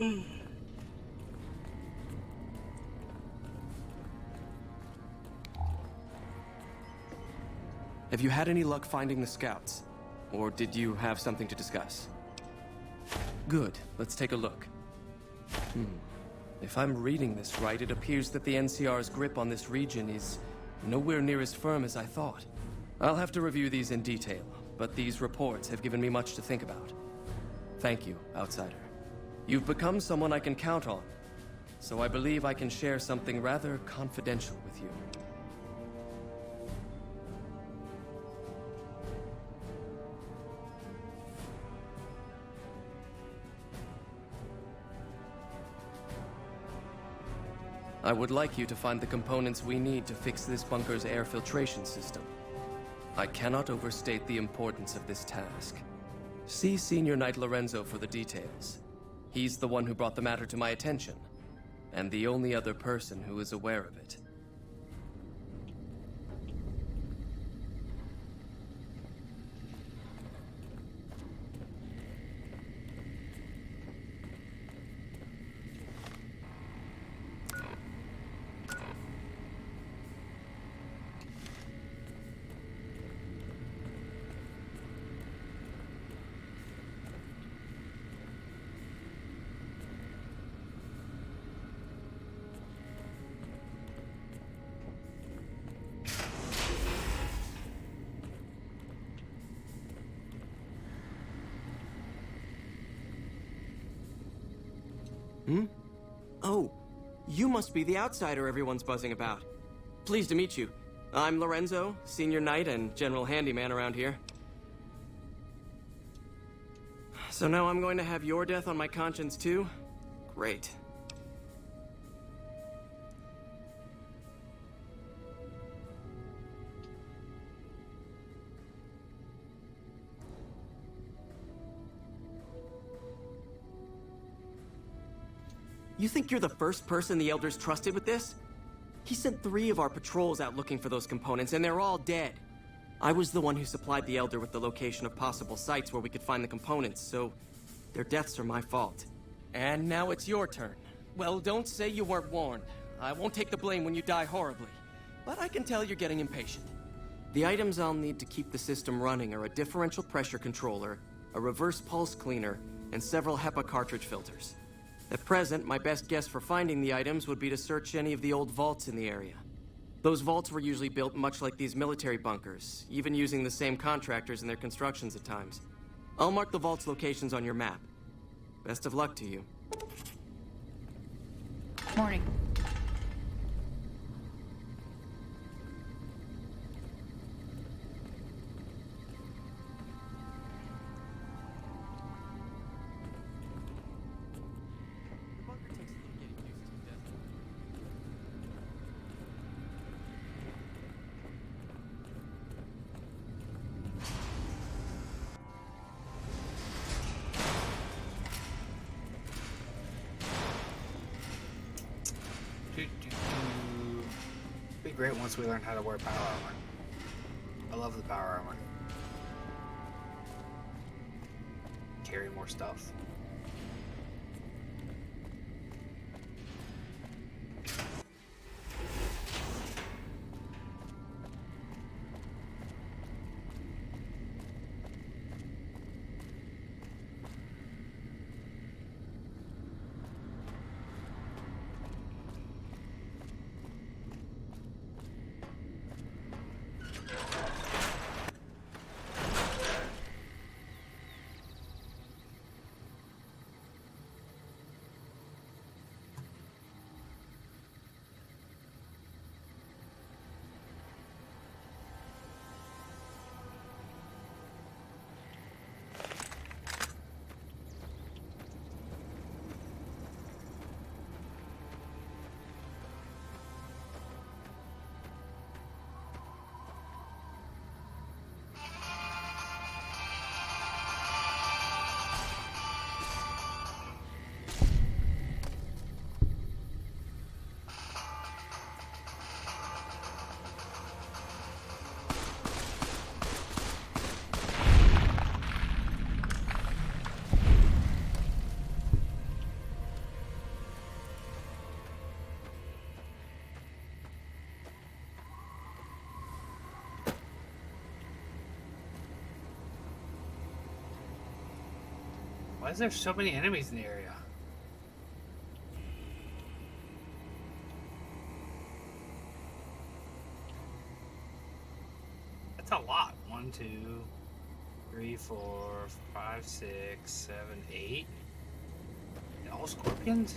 Have you had any luck finding the scouts? Or did you have something to discuss? Good. Let's take a look. If I'm reading this right, it appears that the NCR's grip on this region is nowhere near as firm as I thought. I'll have to review these in detail, but these reports have given me much to think about. Thank you, Outsider. You've become someone I can count on, so I believe I can share something rather confidential with you. I would like you to find the components we need to fix this bunker's air filtration system. I cannot overstate the importance of this task. See Senior Knight Lorenzo for the details. He's the one who brought the matter to my attention, and the only other person who is aware of it. Oh, you must be the outsider everyone's buzzing about. Pleased to meet you. I'm Lorenzo, Senior Knight and General Handyman around here. So now I'm going to have your death on my conscience too? Great. You think you're the first person the Elders trusted with this? He sent 3 of our patrols out looking for those components, and they're all dead. I was the one who supplied the Elder with the location of possible sites where we could find the components, so their deaths are my fault. And now it's your turn. Well, don't say you weren't warned. I won't take the blame when you die horribly. But I can tell you're getting impatient. The items I'll need to keep the system running are a differential pressure controller, a reverse pulse cleaner, and several HEPA cartridge filters. At present, my best guess for finding the items would be to search any of the old vaults in the area. Those vaults were usually built much like these military bunkers, even using the same contractors in their constructions at times. I'll mark the vault's locations on your map. Best of luck to you. Morning. Be great once we learn how to wear power armor. I love the power armor. Carry more stuff. Why is there so many enemies in the area? That's a lot. 1, 2, 3, 4, 5, 6, 7, 8. All scorpions?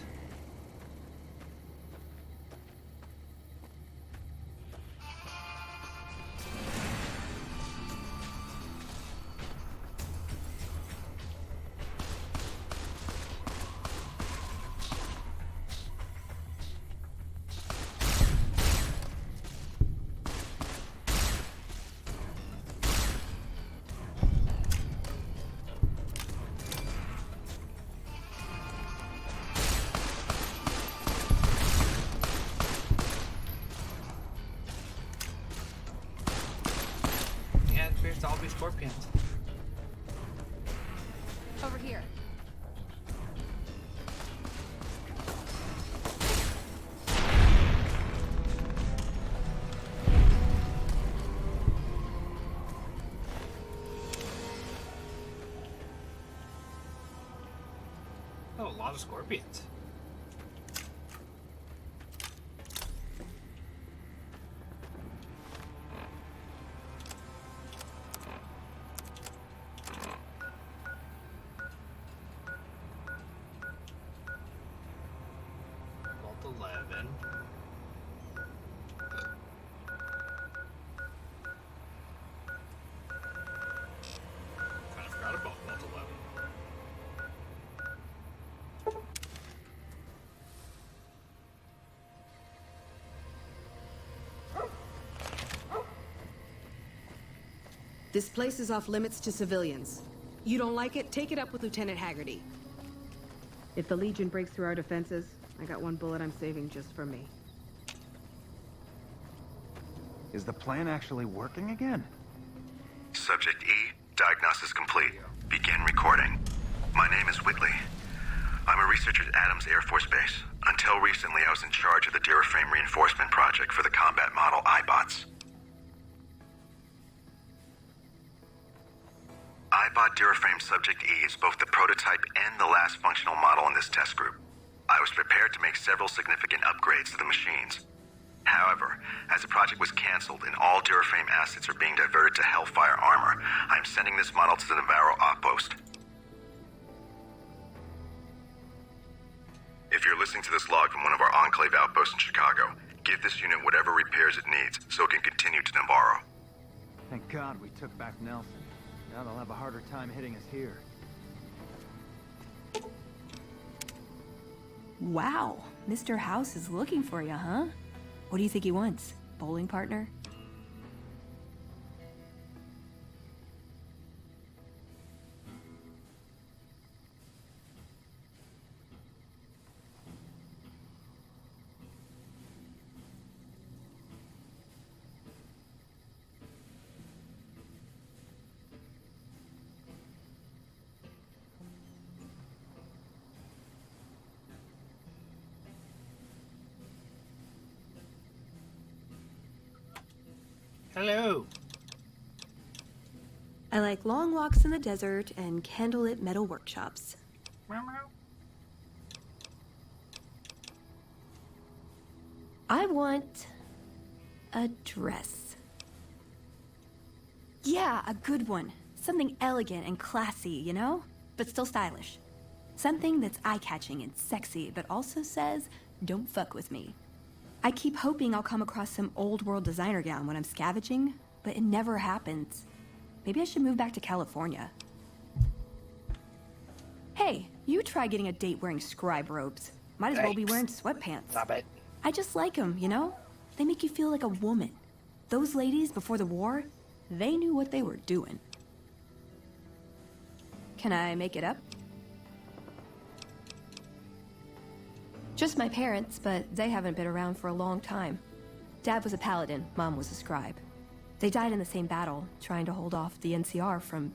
Appears to all be scorpions. Over here. Oh, a lot of scorpions. Vault 11. Kind of forgot about Vault 11. This place is off limits to civilians. You don't like it? Take it up with Lieutenant Haggerty. If the Legion breaks through our defenses, I got one bullet I'm saving just for me. Is the plan actually working again? Subject E, diagnosis complete. Begin recording. My name is Whitley. I'm a researcher at Adams Air Force Base. Until recently, I was in charge of the Duraframe Reinforcement Project for the combat model iBots. iBot Duraframe Subject E is both the prototype and the last functional model in this test group. I was prepared to make several significant upgrades to the machines. However, as the project was canceled and all Duraframe assets are being diverted to Hellfire armor, I'm sending this model to the Navarro outpost. If you're listening to this log from one of our Enclave outposts in Chicago, give this unit whatever repairs it needs so it can continue to Navarro. Thank God we took back Nelson. Now they'll have a harder time hitting us here. Wow, Mr. House is looking for you, huh? What do you think he wants? Bowling partner? Hello. I like long walks in the desert and candlelit metal workshops. I want a dress. Yeah, a good one. Something elegant and classy, you know? But still stylish. Something that's eye-catching and sexy, but also says, don't fuck with me. I keep hoping I'll come across some old-world designer gown when I'm scavenging, but it never happens. Maybe I should move back to California. Hey, you try getting a date wearing scribe robes. Might as well be wearing sweatpants. Stop it. I just like them, you know? They make you feel like a woman. Those ladies before the war, they knew what they were doing. Can I make it up? Just my parents, but they haven't been around for a long time. Dad was a paladin, Mom was a scribe. They died in the same battle, trying to hold off the NCR from...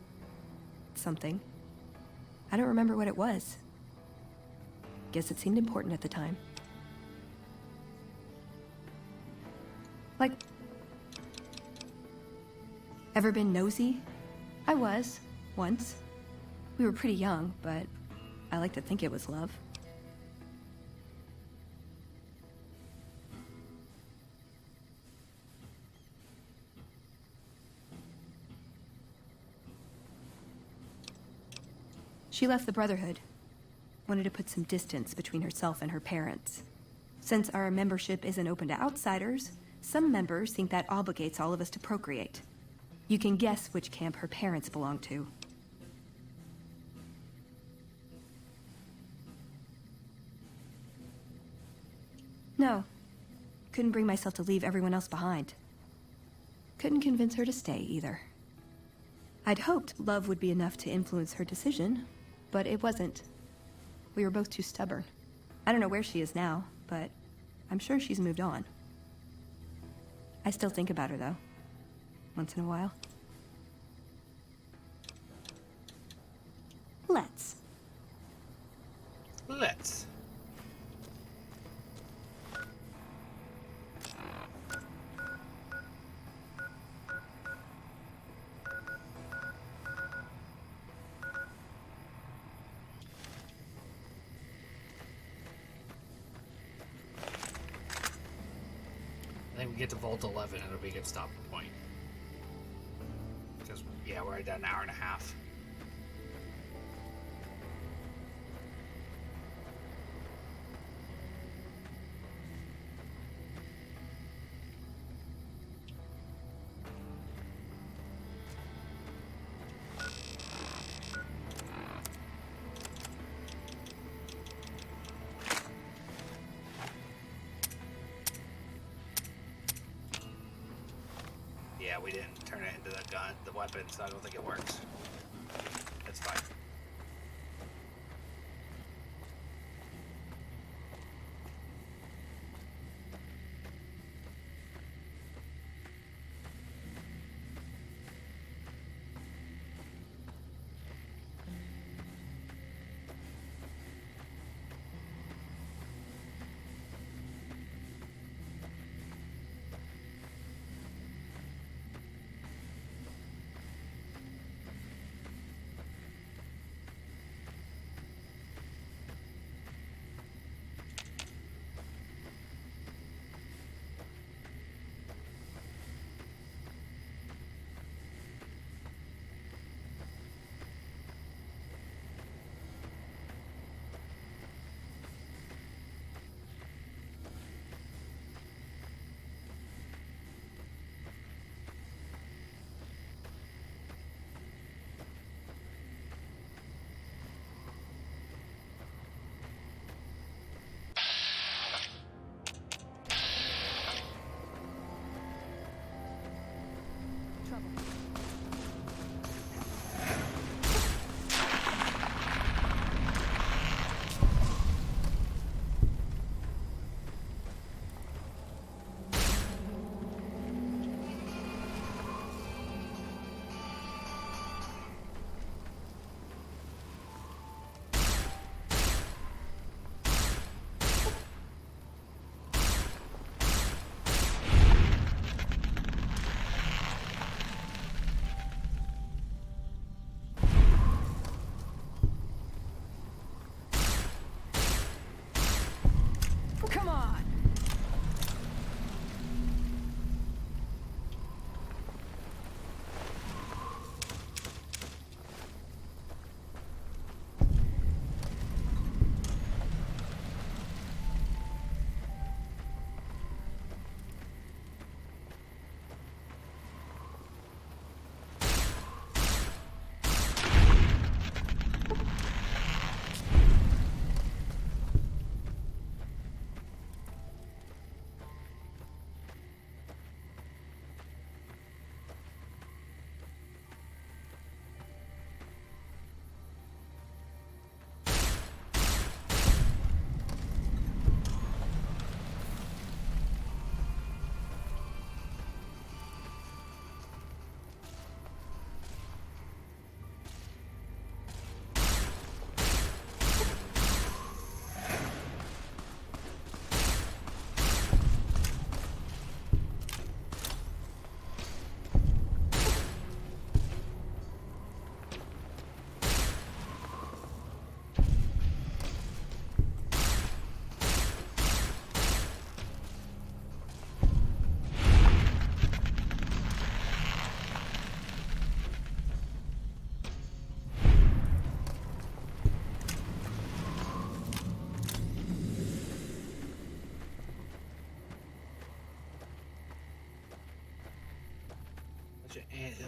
something. I don't remember what it was. Guess it seemed important at the time. Like... Ever been nosy? I was, once. We were pretty young, but I like to think it was love. She left the Brotherhood. Wanted to put some distance between herself and her parents. Since our membership isn't open to outsiders, some members think that obligates all of us to procreate. You can guess which camp her parents belong to. No. Couldn't bring myself to leave everyone else behind. Couldn't convince her to stay, either. I'd hoped love would be enough to influence her decision, but it wasn't. We were both too stubborn. I don't know where she is now, but I'm sure she's moved on. I still think about her, though. Once in a while. Let's. I think we get to Vault 11, it'll be a good stopping point. Because, yeah, we're at an hour and a half. Yeah, we didn't turn it into the weapon, so I don't think it works. That's fine.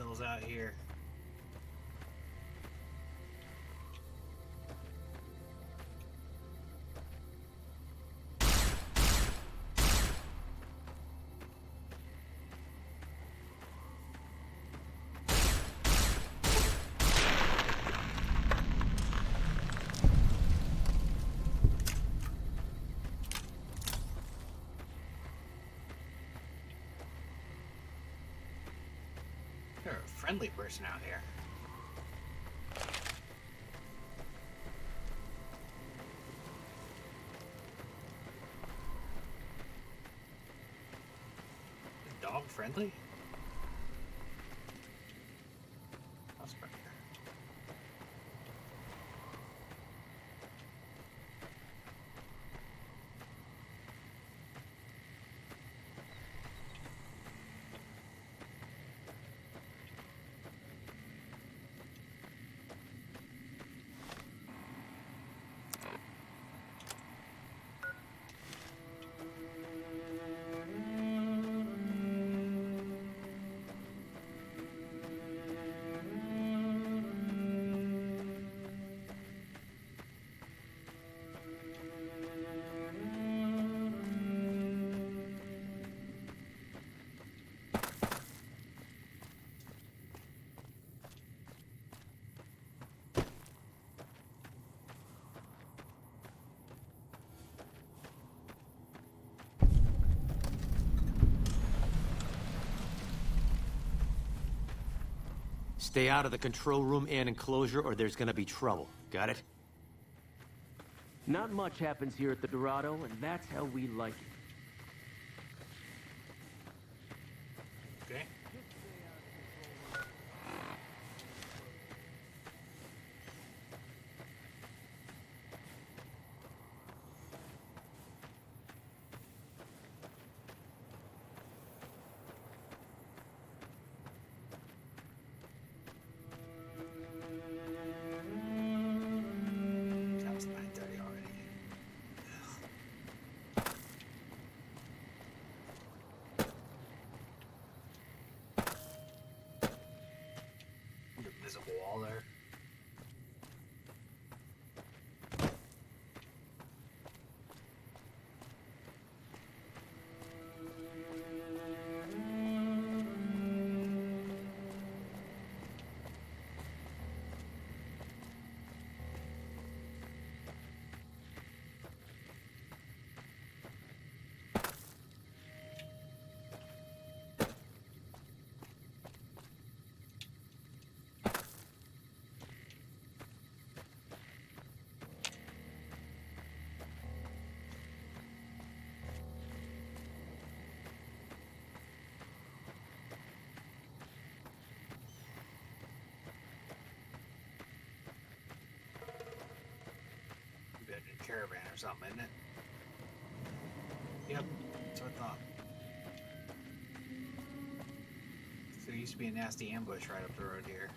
hell's out here? You're a friendly person out here. Dog friendly? Prospector. Stay out of the control room and enclosure, or there's gonna be trouble. Got it? Not much happens here at the Dorado, and that's how we like it. Okay. That was 9:30 already. Invisible wall there. Abandoned caravan or something, isn't it? Yep, that's what I thought. So there used to be a nasty ambush right up the road here.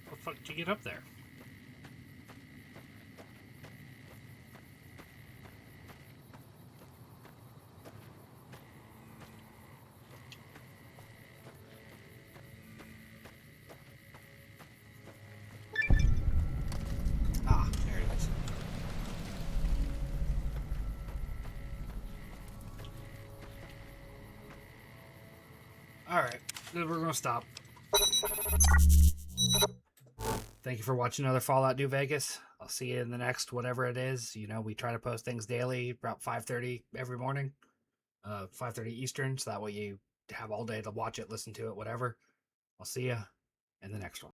How the fuck did you get up there? Ah, there it is. Alright, then we're gonna stop. Thank you for watching another Fallout New Vegas. I'll see you in the next whatever it is. You know, we try to post things daily, about 5:30 every morning. 5:30 Eastern, so that way you have all day to watch it, listen to it, whatever. I'll see you in the next one.